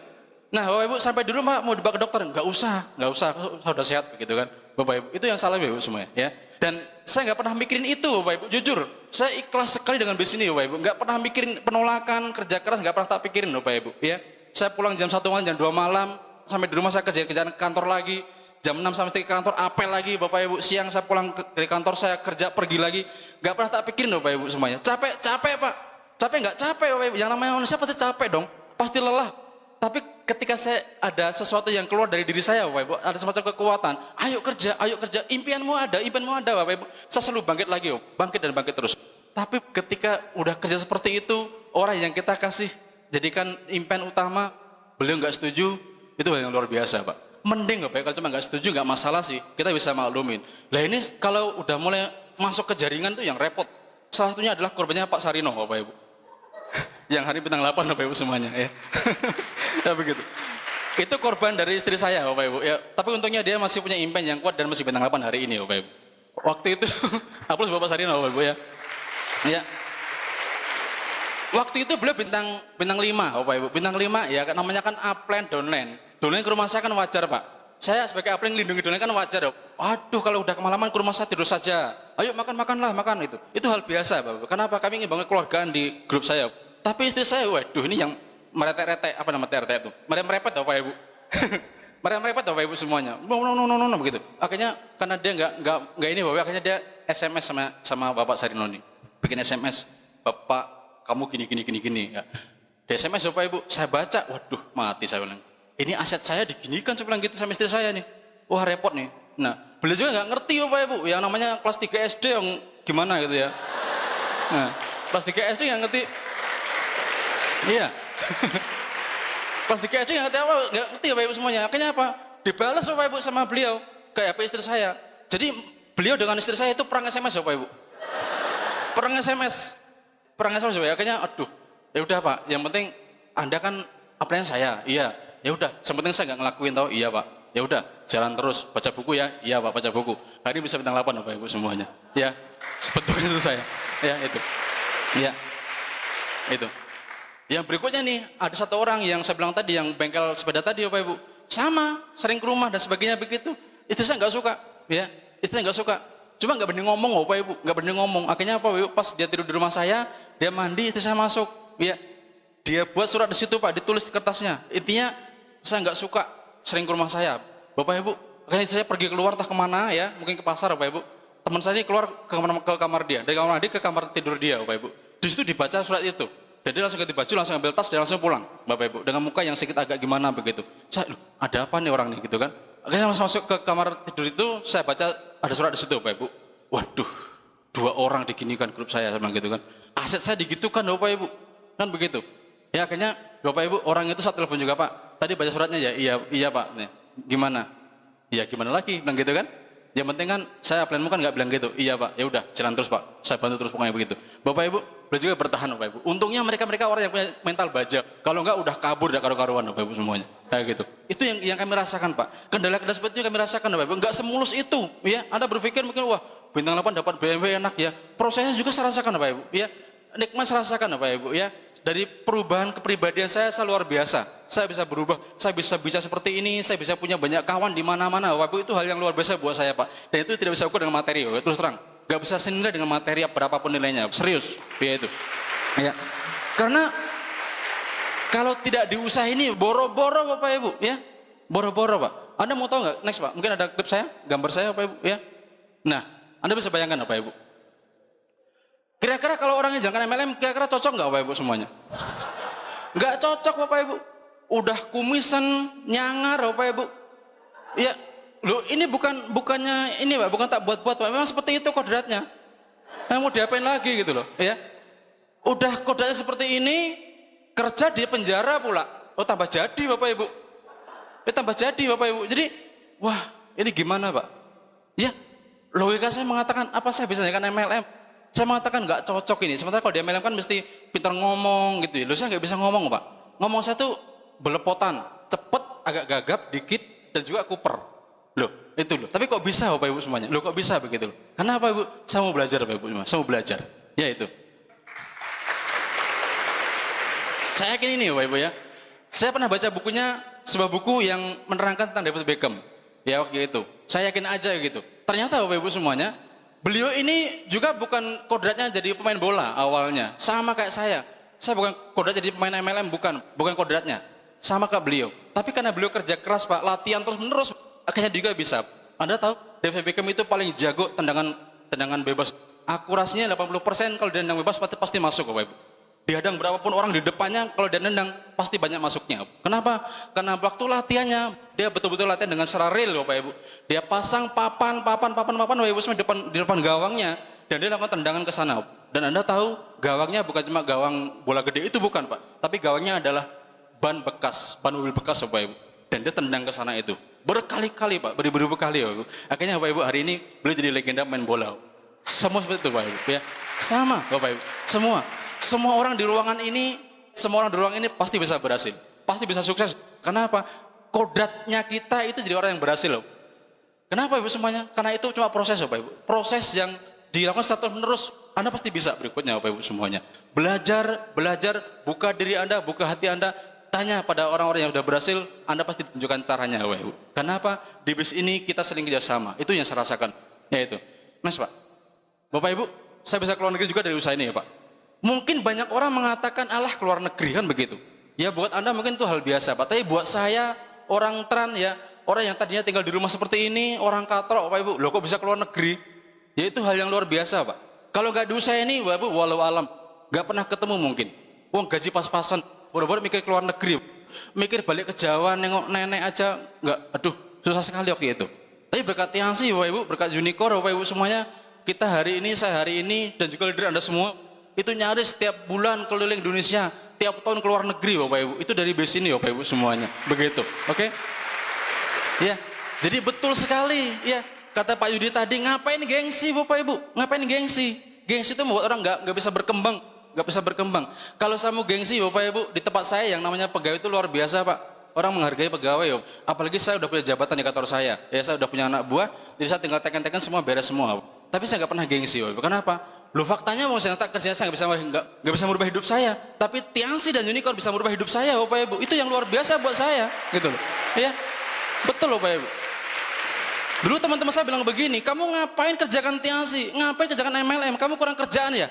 Nah Bapak Ibu sampai di rumah mau dibawa ke dokter, nggak usah, saya udah sehat begitu kan. Bapak Ibu, itu yang salah Bapak Ibu semuanya ya. Dan saya nggak pernah mikirin itu Bapak Ibu, jujur. Saya ikhlas sekali dengan bisnis ini Bapak Ibu. Nggak pernah mikirin penolakan, kerja keras, nggak pernah tak pikirin Bapak Ibu ya. Saya pulang jam 1 malam, jam 2 malam, sampai di rumah saya kerjaan kantor lagi, jam 6 sampai ke kantor apel lagi Bapak Ibu. Siang saya pulang dari kantor, saya kerja pergi lagi, nggak pernah tak pikirin Bapak Ibu semuanya. Capek Pak, capek nggak capek Bapak Ibu, yang namanya manusia pasti capek dong, pasti lelah. Tapi ketika saya ada sesuatu yang keluar dari diri saya Bapak Ibu, ada semacam kekuatan, ayo kerja, impianmu ada Bapak Ibu, saya selalu bangkit lagi bangkit dan bangkit terus. Tapi ketika udah kerja seperti itu, orang yang kita kasih jadikan impian utama, beliau nggak setuju, itu hal yang luar biasa Pak. Mending Bapak Ibu, kalau cuma nggak setuju nggak masalah sih, kita bisa maklumin. Lah ini kalau udah mulai masuk ke jaringan tuh yang repot. Salah satunya adalah korbannya Pak Sarino Bapak Ibu. Yang hari bintang 8 Bapak Ibu semuanya ya. Ya begitu. Itu korban dari istri saya Bapak Ibu ya. Tapi untungnya dia masih punya impian yang kuat dan masih bintang 8 hari ini Bapak Ibu. Waktu itu aplaus Bapak Sarino Bapak Ibu ya. Ya. Waktu itu beliau bintang 5 Bapak Ibu. Bintang 5 ya namanya kan upline downline. Downline ke rumah saya kan wajar Pak. Saya sebagai upline lindungi downline kan wajar. Waduh kalau udah kemalaman ke rumah saya tidur saja. Ayo makan itu. Itu hal biasa Bapak Ibu. Kenapa kami ingin bangun keluargaan di grup saya. Tapi istri saya waduh ini yang meretek-retek, apa nama TRT itu? Merepet Bapak Ibu. Merepet Bapak Ibu semuanya. No, begitu. Akhirnya karena dia nggak ini Bapak, akhirnya dia SMS sama Bapak Sarinoni. Bikin SMS, Bapak kamu gini. Ya. Di SMS Bapak Ibu, saya baca, waduh mati saya bilang. Ini aset saya diginikan, saya bilang gitu sama istri saya nih. Wah repot nih. Nah, beliau juga nggak ngerti Bapak Ibu, yang namanya kelas 3 SD yang gimana gitu ya. Nah, kelas 3 SD nggak ngerti. Iya. Kelas 3 SD nggak ngerti Bapak Ibu semuanya. Akhirnya apa? Dibalas Bapak Ibu sama beliau, kayak apa istri saya. Jadi beliau dengan istri saya itu perang SMS Bapak Ibu. Perang SMS Bapak. Akhirnya aduh, ya udah Pak, yang penting Anda kan apanya saya. Iya. Ya udah, yang penting saya nggak ngelakuin tau. Iya Pak. Ya udah, jalan terus, baca buku ya. Iya Pak, baca buku. Hari ini bisa bintang 8 Bapak Ibu semuanya. Ya, sebetulnya itu saya. Ya, itu. Ya. Itu. Yang berikutnya nih, ada satu orang yang saya bilang tadi, yang bengkel sepeda tadi Bapak Ibu. Sama, sering ke rumah dan sebagainya begitu. Itu saya nggak suka, ya. Itu saya nggak suka. Cuma nggak berani ngomong Bapak Ibu, nggak berani ngomong. Akhirnya apa Bapak Ibu? Pas dia tidur di rumah saya, dia mandi, itu saya masuk, ya. Dia buat surat di situ Pak, ditulis di kertasnya. Intinya saya nggak suka sering ke rumah saya, Bapak Ibu. Akhirnya saya pergi keluar entah kemana ya, mungkin ke pasar Bapak Ibu. Teman saya ini keluar ke kamar dia, dari kamar mandi ke kamar tidur dia Bapak Ibu. Di situ dibaca surat itu. Dan dia langsung ganti baju, langsung ambil tas, dan langsung pulang Bapak Ibu. Dengan muka yang sedikit agak gimana begitu. Saya, ada apa nih orang nih gitu kan. Akhirnya saya masuk ke kamar tidur itu, saya baca ada surat di situ Bapak Ibu. Waduh, 2 orang diginikan grup saya sama gitu kan. Aset saya digitukan Bapak Ibu. Kan begitu. Ya akhirnya Bapak Ibu, orang itu saat telepon juga Pak. Tadi baca suratnya ya, iya Pak. Nih, gimana? Ya gimana lagi, bilang gitu kan. Yang penting kan saya planmu kan nggak bilang gitu. Iya Pak, ya udah jalan terus Pak. Saya bantu terus pokoknya begitu. Bapak Ibu, beliau juga bertahan Bapak Ibu. Untungnya mereka orang yang punya mental baja. Kalau enggak udah kabur, udah karu-karuan Bapak Ibu semuanya. Kayak gitu. Itu yang kami rasakan Pak. Kendala-kendala seperti itu kami rasakan Bapak Ibu. Enggak semulus itu, ya. Anda berpikir mungkin wah bintang 8 dapat BMW enak ya. Prosesnya juga saya rasakan Bapak Ibu, ya. Nikmat saya rasakan Bapak Ibu, ya. Dari perubahan kepribadian saya luar biasa. Saya bisa berubah, saya bisa bicara seperti ini, saya bisa punya banyak kawan di mana-mana. Bapak Ibu, itu hal yang luar biasa buat saya Pak. Dan itu tidak bisa ukur dengan materi, Bapak. Terus terang. Gak bisa senilai dengan materi berapapun nilainya. Serius, ya itu. Ya. Karena kalau tidak diusaha ini boro-boro Bapak Ibu, ya. Boro-boro Pak. Anda mau tahu nggak? Next Pak, mungkin ada klip saya, gambar saya Bapak Ibu, ya. Nah, Anda bisa bayangkan Bapak Ibu. Kira-kira kalau orang yang jalankan MLM, kira-kira cocok nggak Bapak Ibu semuanya? Nggak cocok Bapak Ibu. Udah kumisan, nyangar Bapak Ibu. Ya, loh ini bukannya ini Pak, bukan tak buat-buat Pak. Memang seperti itu kodratnya. Nah, mau diapain lagi gitu loh, ya. Udah kodratnya seperti ini, kerja di penjara pula. Oh tambah jadi Bapak Ibu. Tambah jadi Bapak Ibu. Jadi, wah ini gimana Pak? Ya, logika saya mengatakan, apa saya bisa jalankan MLM? Saya mengatakan nggak cocok ini. Sementara kalau di MLM kan mesti pintar ngomong gitu. Loh saya nggak bisa ngomong Pak. Ngomong saya tuh belepotan, cepet, agak gagap, dikit, dan juga kuper. Loh itu loh. Tapi kok bisa Bapak Ibu semuanya? Loh kok bisa begitu loh? Karena apa Ibu? Saya mau belajar Bapak Ibu semua. Saya mau belajar. Ya itu. Saya yakin ini Bapak Ibu ya. Saya pernah baca bukunya, sebuah buku yang menerangkan tentang David Beckham. Ya waktu itu. Saya yakin aja gitu. Ternyata Bapak Ibu semuanya, beliau ini juga bukan kodratnya jadi pemain bola awalnya. Sama kayak saya. Saya bukan kodrat jadi pemain MLM, bukan kodratnya. Sama kayak beliau. Tapi karena beliau kerja keras Pak, latihan terus menerus, akhirnya juga bisa. Anda tahu, David Beckham itu paling jago tendangan bebas. Akurasinya 80%, kalau dia nendang bebas pasti masuk Bapak Ibu. Dihadang berapapun orang di depannya, kalau dia nendang pasti banyak masuknya. Kenapa? Karena waktu latihannya dia betul-betul latihan dengan secara real Bapak Ibu. Dia pasang papan Bapak Ibu semua di depan gawangnya, dan dia lakukan tendangan ke sana. Dan Anda tahu gawangnya bukan cuma gawang bola gede, itu bukan Pak. Tapi gawangnya adalah ban mobil bekas Bapak Ibu. Dan dia tendang ke sana itu berkali-kali Pak, beribu-ribu kali Bapak Ibu. Akhirnya Bapak Ibu hari ini beliau jadi legenda main bola. Semua seperti itu Bapak Ibu ya. Sama Bapak Ibu. Semua orang di ruangan ini pasti bisa berhasil, pasti bisa sukses. Kenapa? Kodratnya kita itu jadi orang yang berhasil loh. Kenapa Ibu semuanya? Karena itu cuma proses Bapak Ibu. Proses yang dilakukan secara menerus, Anda pasti bisa berikutnya Bapak Ibu semuanya. Belajar, buka diri Anda, buka hati Anda, tanya pada orang-orang yang sudah berhasil, Anda pasti tunjukkan caranya Bapak Ibu. Kenapa? Di bis ini kita saling kerjasama. Itu yang saya rasakan. Yaitu. Mas Pak. Bapak Ibu, saya bisa keluar negeri juga dari usaha ini ya Pak. Mungkin banyak orang mengatakan alah keluar negeri kan begitu. Ya buat Anda mungkin itu hal biasa Pak. Tapi buat saya orang tran ya, Orang yang tadinya tinggal di rumah seperti ini, orang katrok Bapak Ibu, loh kok bisa keluar negeri? Ya itu hal yang luar biasa Pak. Kalau nggak diusaha ini Bapak Ibu, walau alam, nggak pernah ketemu mungkin. Uang gaji pas-pasan, boro-boro mikir keluar negeri, mikir balik ke Jawa, nengok nenek aja, nggak, aduh, susah sekali waktu itu. Tapi berkat Tiansi Bapak Ibu, berkat Unicor Bapak Ibu semuanya, kita hari ini, saya hari ini, dan juga leader Anda semua, itu nyaris setiap bulan keliling Indonesia, tiap tahun keluar negeri Bapak Ibu, itu dari base ini Bapak Ibu semuanya, begitu, oke? Ya, jadi betul sekali, ya, kata Pak Yudi tadi, ngapain gengsi Bapak Ibu, ngapain gengsi? Gengsi itu membuat orang nggak bisa berkembang, nggak bisa berkembang. Kalau saya mau gengsi Bapak Ibu, di tempat saya yang namanya pegawai itu luar biasa Pak, orang menghargai pegawai ya, apalagi saya udah punya jabatan di kantor saya, ya saya udah punya anak buah, jadi saya tinggal teken-teken semua beres semua. Tapi saya nggak pernah gengsi Bapak Ibu, kenapa? Loh faktanya mau saya tak kerjanya saya nggak bisa merubah hidup saya, tapi Tiansi dan Unicor bisa merubah hidup saya Bapak Ibu, itu yang luar biasa buat saya, gitu loh, ya. Betul loh Bapak Ibu. Dulu teman-teman saya bilang begini, kamu ngapain kerjakan Tiansi, ngapain kerjakan MLM, kamu kurang kerjaan ya?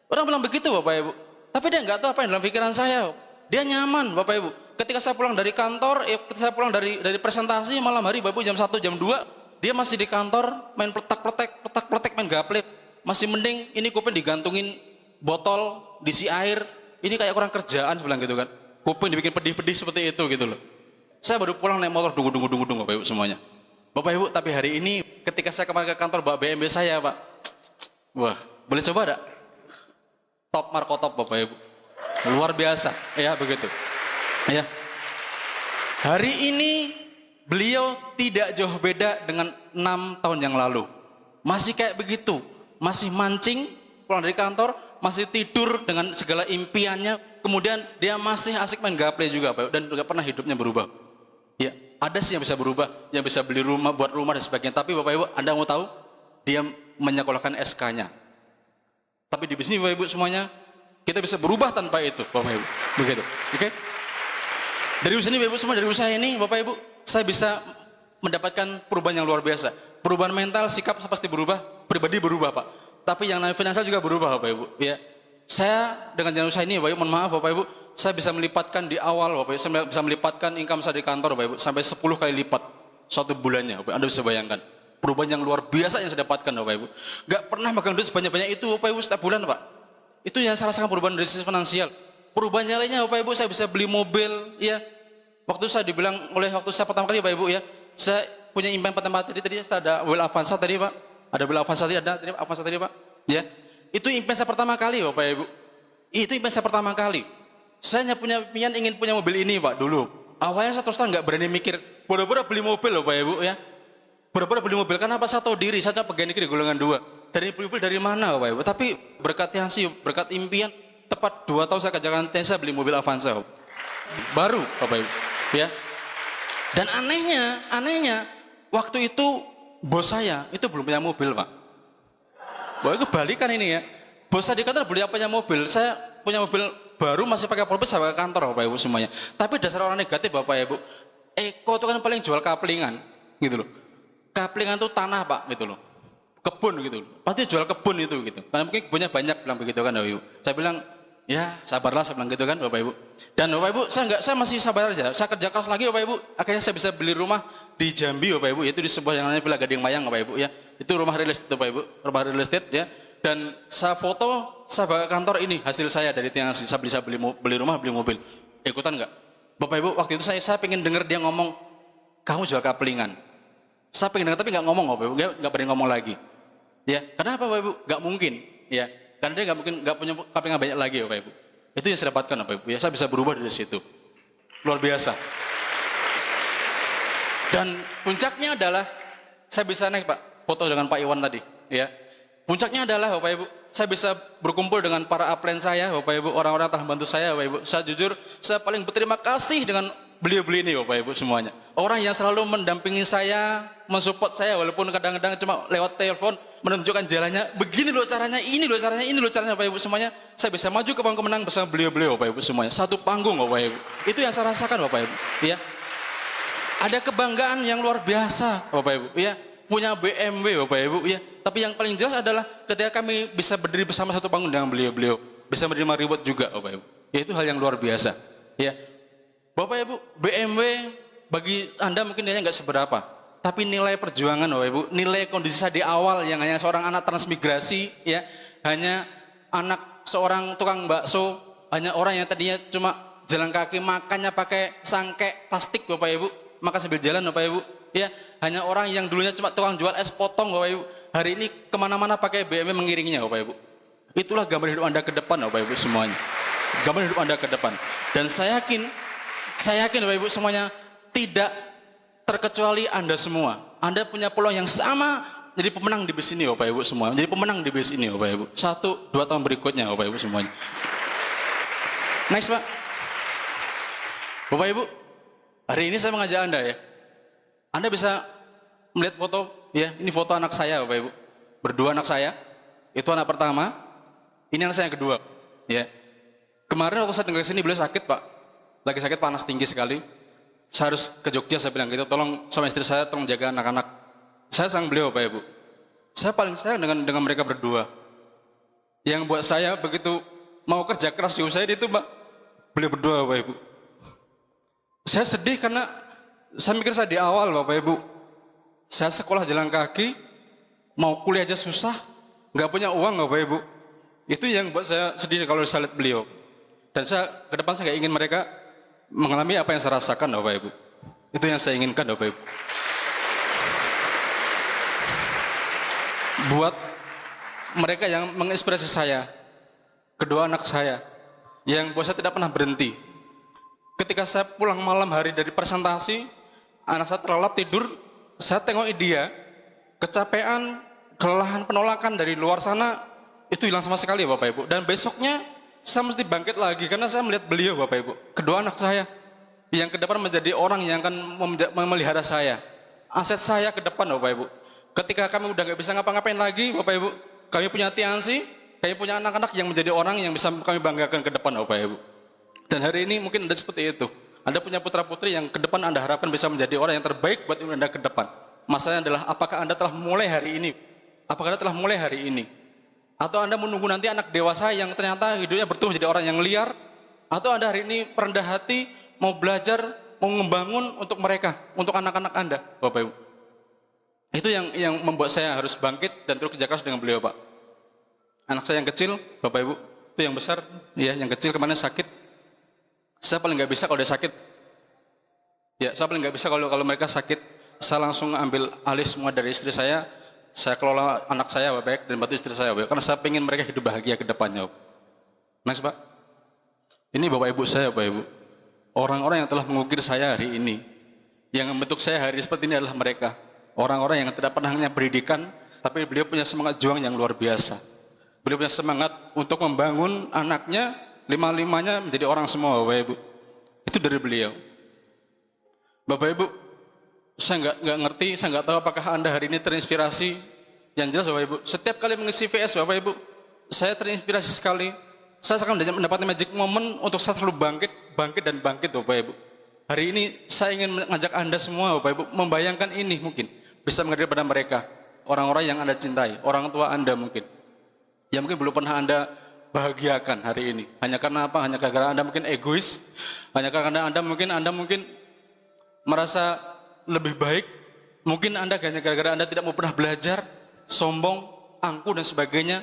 Orang bilang begitu Bapak Ibu. Tapi dia nggak tahu apa yang dalam pikiran saya. Dia nyaman Bapak Ibu. Ketika saya pulang dari kantor, ketika saya pulang dari presentasi malam hari Bapak Ibu jam 1, jam 2, dia masih di kantor main petak-petek main gaple. Masih mending ini kuping digantungin botol, diisi air. Ini kayak kurang kerjaan bilang gitu kan. Kuping dibikin pedih-pedih seperti itu gitu loh. Saya baru pulang naik motor dung Bapak Ibu semuanya. Bapak Ibu, tapi hari ini ketika saya kemarin ke kantor bawa BMW saya Pak, wah, boleh coba enggak? Top Marco Top Bapak Ibu, luar biasa, ya begitu. Ya, hari ini beliau tidak jauh beda dengan 6 tahun yang lalu. Masih kayak begitu, masih mancing pulang dari kantor, masih tidur dengan segala impiannya. Kemudian dia masih asik main gaple juga Pak, dan juga pernah hidupnya berubah. Ya, ada sih yang bisa berubah, yang bisa beli rumah, buat rumah dan sebagainya. Tapi Bapak Ibu, Anda mau tahu? Dia menyekolahkan SK-nya. Tapi di bisnis Bapak Ibu semuanya, kita bisa berubah tanpa itu, Bapak Ibu. Begitu. Oke? Dari usaha ini Bapak Ibu semua, dari usaha ini Bapak Ibu, saya bisa mendapatkan perubahan yang luar biasa. Perubahan mental, sikap pasti berubah, pribadi berubah Pak. Tapi yang namanya finansial juga berubah Bapak Ibu. Ya, saya dengan jalan usaha ini Bapak Ibu, mohon maaf Bapak Ibu, saya bisa melipatkan di awal Bapak Ibu, saya bisa melipatkan income saya di kantor Bapak Ibu, sampai 10 kali lipat satu bulannya Bapak Ibu. Anda bisa bayangkan perubahan yang luar biasa yang saya dapatkan Bapak Ibu. Gak pernah makan duit sebanyak-banyak itu Bapak Ibu setiap bulan Pak. Itu yang saya rasakan perubahan dari sisi finansial. Perubahan yang lainnya Bapak Ibu, saya bisa beli mobil ya. Waktu saya dibilang oleh waktu saya pertama kali Bapak Ibu ya, saya punya impian pertama tadi saya ada mobil Avanza tadi Pak. Ada mobil Avanza tadi, ada tadi Avanza tadi Pak. Ya. Itu impian saya pertama kali Bapak Ibu. Itu impian saya pertama kali. Saya punya impian ingin punya mobil ini Pak dulu. Awalnya saya terus terang nggak berani mikir, boro-boro beli mobil loh Pak Ibu ya. Boro-boro beli mobil, karena apa? Saya tahu diri, saya pegawai negeri golongan 2. Dari beli mobil dari mana Pak Ibu? Tapi berkat Tiansi, berkat impian, tepat 2 tahun saya kerjakan Tiansi, saya beli mobil Avanza baru Bapak Ibu ya. Dan anehnya waktu itu bos saya itu belum punya mobil Pak. Bapak Ibu balikan ini ya. Bos saya di kantor beli apanya mobil, saya punya mobil baru masih pakai polpet saya ke kantor Bapak Ibu semuanya. Tapi dasar orang negatif Bapak Ibu, Eko itu kan paling jual kaplingan gitu loh. Kaplingan itu tanah Pak gitu loh, kebun gitu loh. Pasti jual kebun itu gitu, karena mungkin kebunnya banyak bilang begitu kan Bapak Ibu. Saya bilang ya sabarlah, saya bilang gitu kan Bapak Ibu. Dan Bapak Ibu saya masih sabar aja, saya kerja keras lagi Bapak Ibu. Akhirnya saya bisa beli rumah di Jambi Bapak Ibu, yaitu di sebuah yang namanya Villa Gading Mayang Bapak Ibu ya. Itu rumah real estate Bapak Ibu, rumah real estate ya. Dan saya foto, saya bawa ke kantor, ini hasil saya dari Tiansi. Saya bisa beli rumah, beli mobil. Ikutan nggak? Bapak Ibu, waktu itu saya pengen dengar dia ngomong, kamu jual kaplingan. Saya pengen dengar tapi nggak ngomong Bapak Ibu, nggak berani ngomong lagi. Ya, kenapa Bapak Ibu? Nggak mungkin. Ya, karena dia nggak punya kaplingan banyak lagi Bapak Ibu. Itu yang saya dapatkan Bapak Ibu. Ya, saya bisa berubah dari situ. Luar biasa. Dan puncaknya adalah saya bisa naik Pak, foto dengan Pak Iwan tadi. Ya. Puncaknya adalah Bapak Ibu, saya bisa berkumpul dengan para upline saya Bapak Ibu, orang-orang telah membantu saya Bapak Ibu. Saya jujur, saya paling berterima kasih dengan beliau-beliau ini Bapak Ibu semuanya. Orang yang selalu mendampingi saya, mensupport saya, walaupun kadang-kadang cuma lewat telepon, menunjukkan jalannya, begini loh caranya, ini loh caranya Bapak Ibu semuanya. Saya bisa maju ke panggung kemenang bersama beliau-beliau Bapak Ibu semuanya. Satu panggung Bapak Ibu. Itu yang saya rasakan Bapak Ibu. Ya. Ada kebanggaan yang luar biasa Bapak Ibu. Ya. Punya BMW Bapak Ibu ya. Tapi yang paling jelas adalah ketika kami bisa berdiri bersama satu panggung dengan beliau-beliau, bisa menerima reward juga Bapak Ibu. Ya, itu hal yang luar biasa. Ya. Bapak Ibu, BMW bagi Anda mungkin nilainya nggak seberapa, tapi nilai perjuangan Bapak Ibu, nilai kondisi saya di awal yang hanya seorang anak transmigrasi, ya, hanya anak seorang tukang bakso, hanya orang yang tadinya cuma jalan kaki makannya pakai sangke plastik Bapak Ibu, makan sambil jalan Bapak Ibu, ya, hanya orang yang dulunya cuma tukang jual es potong Bapak Ibu, hari ini kemana-mana pakai BMW mengiringinya Bapak Ibu. Itulah gambar hidup Anda ke depan Bapak Ibu semuanya. Gambar hidup Anda ke depan. Dan saya yakin Bapak Ibu semuanya tidak terkecuali Anda semua. Anda punya peluang yang sama jadi pemenang di bis ini Bapak Ibu semua. Jadi pemenang di bis ini Bapak Ibu. 1-2 tahun berikutnya Bapak Ibu semuanya. Next Pak. Bapak Ibu, hari ini saya mengajak Anda ya. Anda bisa melihat foto ya, ini foto anak saya Bapak Ibu. Berdua anak saya. Itu anak pertama. Ini anak saya yang kedua. Ya. Kemarin waktu saya tinggal di sini beliau sakit Pak. Lagi sakit panas tinggi sekali. Saya harus ke Jogja, saya bilang gitu, tolong sama istri saya tolong jaga anak-anak. Saya sang beliau Bapak Ibu. Saya paling sayang dengan mereka berdua. Yang buat saya begitu mau kerja keras di usaha itu Pak, beliau berdua Bapak Ibu. Saya sedih karena saya mikir saya di awal Bapak Ibu. Saya sekolah jalan kaki, mau kuliah aja susah, nggak punya uang Bapak Ibu. Itu yang buat saya sedih kalau saya lihat beliau. Dan saya ke depan saya nggak ingin mereka mengalami apa yang saya rasakan Bapak Ibu. Itu yang saya inginkan Bapak Ibu. Buat mereka yang menginspirasi saya, kedua anak saya, yang buat saya tidak pernah berhenti. Ketika saya pulang malam hari dari presentasi, anak saya terlelap tidur, saya tengok dia, kecapean, kelelahan, penolakan dari luar sana, itu hilang sama sekali Bapak Ibu. Dan besoknya saya mesti bangkit lagi karena saya melihat beliau Bapak Ibu, kedua anak saya yang ke depan menjadi orang yang akan memelihara saya, aset saya ke depan Bapak Ibu. Ketika kami udah nggak bisa ngapa-ngapain lagi Bapak Ibu, kami punya Tiansi, kami punya anak-anak yang menjadi orang yang bisa kami banggakan ke depan Bapak Ibu. Dan hari ini mungkin Anda seperti itu. Anda punya putra-putri yang ke depan Anda harapkan bisa menjadi orang yang terbaik buat Anda ke depan. Masalahnya adalah apakah Anda telah mulai hari ini? Apakah Anda telah mulai hari ini? Atau Anda menunggu nanti anak dewasa yang ternyata hidupnya bertumbuh menjadi orang yang liar? Atau Anda hari ini rendah hati, mau belajar, mau membangun untuk mereka, untuk anak-anak Anda, Bapak Ibu? Itu yang membuat saya harus bangkit dan terus kerja keras dengan beliau, Pak. Anak saya yang kecil, Bapak Ibu, itu yang besar, ya, yang kecil kemarin sakit. Saya paling nggak bisa kalau dia sakit. Ya, saya paling nggak bisa kalau mereka sakit. Saya langsung ambil alih semua dari istri saya kelola anak saya baik dan bantu istri saya baik. Karena saya ingin mereka hidup bahagia ke depannya. Next Pak. Ini Bapak Ibu saya Bapak Ibu. Orang-orang yang telah mengukir saya hari ini. Yang membentuk saya hari seperti ini adalah mereka. Orang-orang yang tidak pernah hanya pendidikan, tapi beliau punya semangat juang yang luar biasa. Beliau punya semangat untuk membangun anaknya, lima-limanya menjadi orang semua Bapak Ibu. Itu dari beliau. Bapak Ibu, saya nggak ngerti, saya nggak tahu apakah Anda hari ini terinspirasi. Yang jelas Bapak Ibu, setiap kali mengisi VS Bapak Ibu, saya terinspirasi sekali. Saya akan mendapatkan magic moment untuk saya selalu bangkit dan bangkit Bapak Ibu. Hari ini saya ingin mengajak Anda semua Bapak Ibu membayangkan ini mungkin bisa mengalir pada mereka, orang-orang yang Anda cintai, orang tua Anda mungkin, yang mungkin belum pernah Anda bahagiakan hari ini. Hanya karena apa? Hanya karena Anda mungkin egois, hanya karena Anda mungkin merasa lebih baik, mungkin Anda hanya gara-gara Anda tidak mau pernah belajar, sombong, angkuh dan sebagainya,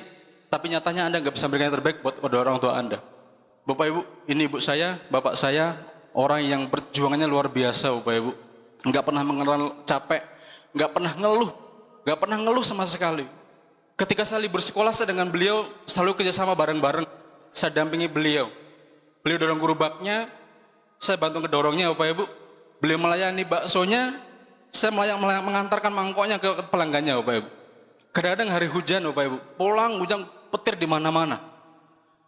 tapi nyatanya Anda nggak bisa memberikan yang terbaik buat orang tua Anda. Bapak Ibu, ini ibu saya, bapak saya, orang yang perjuangannya luar biasa Bapak Ibu. Nggak pernah mengenal capek, nggak pernah ngeluh sama sekali. Ketika saya libur sekolah, saya dengan beliau selalu kerjasama bareng-bareng. Saya dampingi beliau. Beliau dorong gerobaknya, saya bantu ngedorongnya Bapak Ibu. Beliau melayani baksonya, saya mengantarkan mangkoknya ke pelanggannya Bapak Ibu. Kadang-kadang hari hujan Bapak Ibu, pulang hujan petir di mana-mana.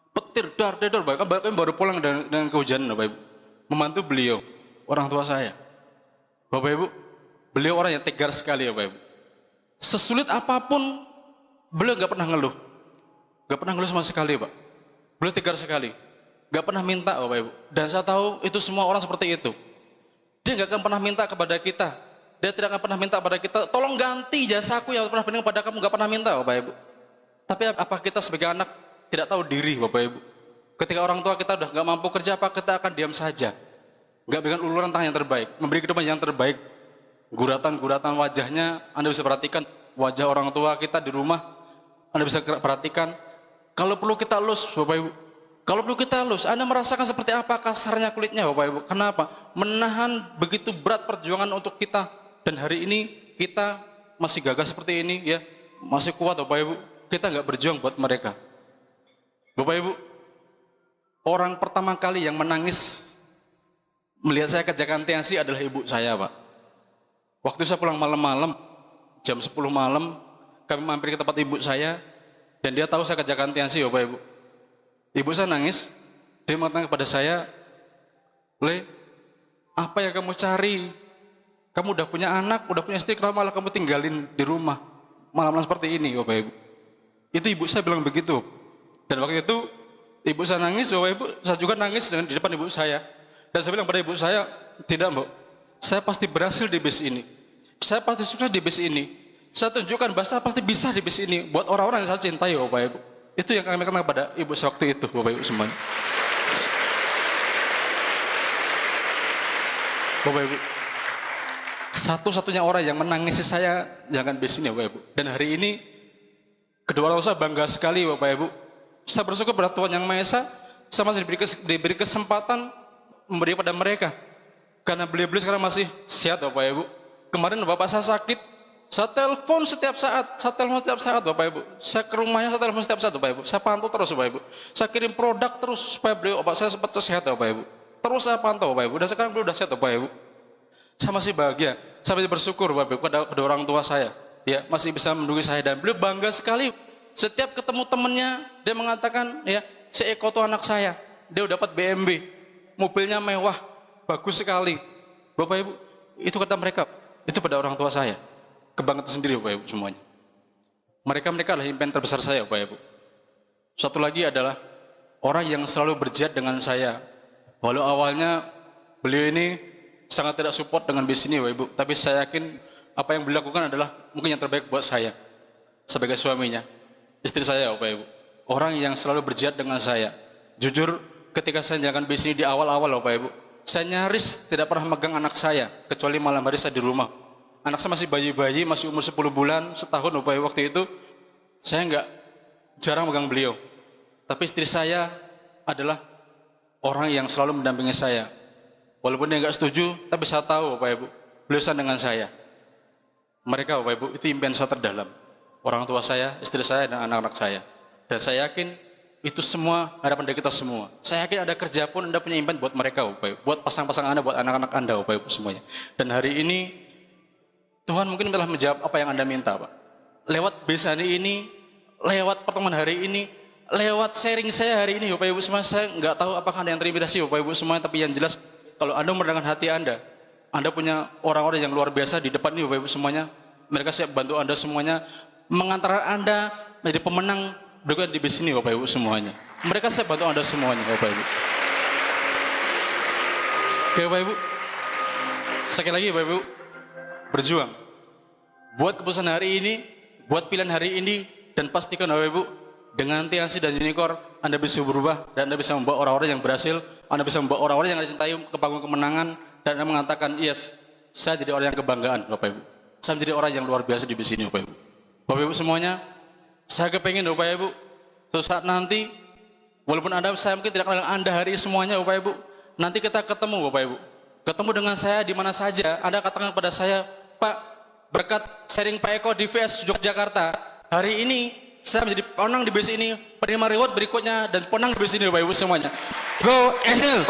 Petir, dar, bahkan baru pulang dengan kehujanan Bapak Ibu. Membantu beliau, orang tua saya. Bapak Ibu, beliau orang yang tegar sekali Bapak Ibu. Sesulit apapun, beliau gak pernah ngeluh. Gak pernah ngeluh sama sekali Pak. Beliau tegar sekali. Gak pernah minta Bapak Ibu. Dan saya tahu itu semua orang seperti itu. Dia gak akan pernah minta kepada kita. Dia tidak akan pernah minta kepada kita, tolong ganti jasaku yang pernah berikan kepada kamu. Gak pernah minta Bapak Ibu. Tapi apa kita sebagai anak tidak tahu diri Bapak Ibu? Ketika orang tua kita udah gak mampu kerja, apa kita akan diam saja? nggak berikan uluran tangan yang terbaik, memberi kehidupan yang terbaik. Guratan-guratan wajahnya, Anda bisa perhatikan wajah orang tua kita di rumah, Anda bisa perhatikan. Kalau perlu kita elus, Bapak Ibu. Kalau perlu kita elus, Anda merasakan seperti apa kasarnya kulitnya, Bapak Ibu. Kenapa? Menahan begitu berat perjuangan untuk kita. Dan hari ini kita masih gagah seperti ini, ya, masih kuat, Bapak Ibu. Kita nggak berjuang buat mereka. Bapak Ibu, orang pertama kali yang menangis melihat saya kerja kantiasi adalah ibu saya, Pak. Waktu saya pulang malam-malam, jam 10 malam, kami mampir ke tempat ibu saya, dan dia tahu saya kerja kantiasi, Bapak Ibu. Ibu saya nangis, dia mengatakan kepada saya, Le, apa yang kamu cari? Kamu udah punya anak, udah punya istri, kenapa malah kamu tinggalin di rumah? Malam-malam seperti ini, Bapak Ibu. Itu ibu saya bilang begitu. Dan waktu itu, ibu saya nangis, Bapak Ibu, saya juga nangis di depan ibu saya. Dan saya bilang pada ibu saya, tidak, Mbak, saya pasti berhasil di bis ini. Saya pasti sukses di bis ini. Saya tunjukkan bahwa saya pasti bisa di bis ini. Buat orang-orang yang saya cintai, Bapak Ibu. Itu yang kami kenal pada ibu saya waktu itu, Bapak Ibu semuanya. Bapak Ibu, satu-satunya orang yang menangisi saya jangan bis ini, Bapak Ibu. Dan hari ini, kedua orang saya bangga sekali, Bapak Ibu. Saya bersyukur pada Tuhan Yang Maha Esa, saya masih diberi kesempatan memberi pada mereka. Karena beliau-beliau sekarang masih sehat, Bapak Ibu. Kemarin bapak saya sakit, saya telepon setiap saat, Bapak Ibu. Saya ke rumahnya, saya telepon setiap saat, Bapak Ibu. Saya pantau terus, Bapak Ibu. Saya kirim produk terus supaya beliau, bapak saya sempat sehat, Bapak Ibu. Terus saya pantau, Bapak Ibu. Dan sekarang beliau sudah sehat, Bapak Ibu. Saya masih bahagia, saya masih bersyukur, Bapak Ibu, pada orang tua saya. Ya, masih bisa mendukung saya, dan beliau bangga sekali. Setiap ketemu temannya, dia mengatakan, ya, si Eko itu anak saya. Dia udah dapat BMW, mobilnya mewah, bagus sekali. Bapak Ibu, itu kata mereka, itu pada orang tua saya. Kebanggaan sendiri, Bapak Ibu semuanya. Mereka adalah impian terbesar saya, Bapak Ibu. Satu lagi adalah orang yang selalu berjihad dengan saya. Walau awalnya beliau ini sangat tidak support dengan bis ini, Bapak Ibu. Tapi saya yakin apa yang beliau lakukan adalah mungkin yang terbaik buat saya. Sebagai suaminya, istri saya, Bapak Ibu. Orang yang selalu berjihad dengan saya. Jujur, ketika saya jalankan bis ini di awal-awal, Bapak Ibu, saya nyaris tidak pernah megang anak saya, kecuali malam hari saya di rumah. Anak saya masih bayi-bayi, masih umur 10 bulan, setahun, Bapak Ibu, waktu itu. Saya jarang megang beliau. Tapi istri saya adalah orang yang selalu mendampingi saya. Walaupun dia nggak setuju, tapi saya tahu, Bapak Ibu, beliau sayang dengan saya. Mereka, Bapak Ibu, itu impian saya terdalam. Orang tua saya, istri saya, dan anak-anak saya. Dan saya yakin itu semua harapan dari kita semua. Saya yakin ada kerja pun Anda punya impian buat mereka, Bapak Ibu. Buat pasang-pasang Anda, buat anak-anak Anda, Bapak Ibu semuanya. Dan hari ini Tuhan mungkin telah menjawab apa yang Anda minta, Pak. Lewat besani ini, lewat pertemuan hari ini, lewat sharing saya hari ini, Bapak Ibu semua, saya nggak tahu apakah ada yang terinspirasi, Bapak Ibu semuanya, tapi yang jelas kalau Anda merenangkan hati Anda punya orang-orang yang luar biasa di depan ini, Bapak Ibu semuanya. Mereka siap bantu Anda semuanya, mengantarkan Anda menjadi pemenang berikut di bis ini, Bapak Ibu semuanya. Mereka siap bantu Anda semuanya, Bapak Ibu. Oke, Bapak Ibu. Sekali lagi, Bapak Ibu, berjuang. Buat keputusan hari ini, buat pilihan hari ini, dan pastikan, Bapak Ibu, dengan Tiansi dan Unicorn, Anda bisa berubah, dan Anda bisa membawa orang-orang yang berhasil, Anda bisa membawa orang-orang yang Anda cintai ke panggung kemenangan, dan Anda mengatakan, yes, saya jadi orang yang kebanggaan, Bapak Ibu. Saya menjadi orang yang luar biasa di bis ini, Bapak Ibu. Bapak Ibu semuanya, saya kepengen, Bapak Ibu, suatu saat nanti, walaupun saya mungkin tidak kenal Anda hari ini semuanya, Bapak Ibu, nanti kita ketemu, Bapak Ibu. Ketemu dengan saya di mana saja, Anda katakan kepada saya, Pak, berkat sharing Pak Eko di VS Yogyakarta, hari ini saya menjadi pemenang di bis ini, penerima reward berikutnya, dan pemenang di bis ini, Bapak Ibu semuanya. Go Excel!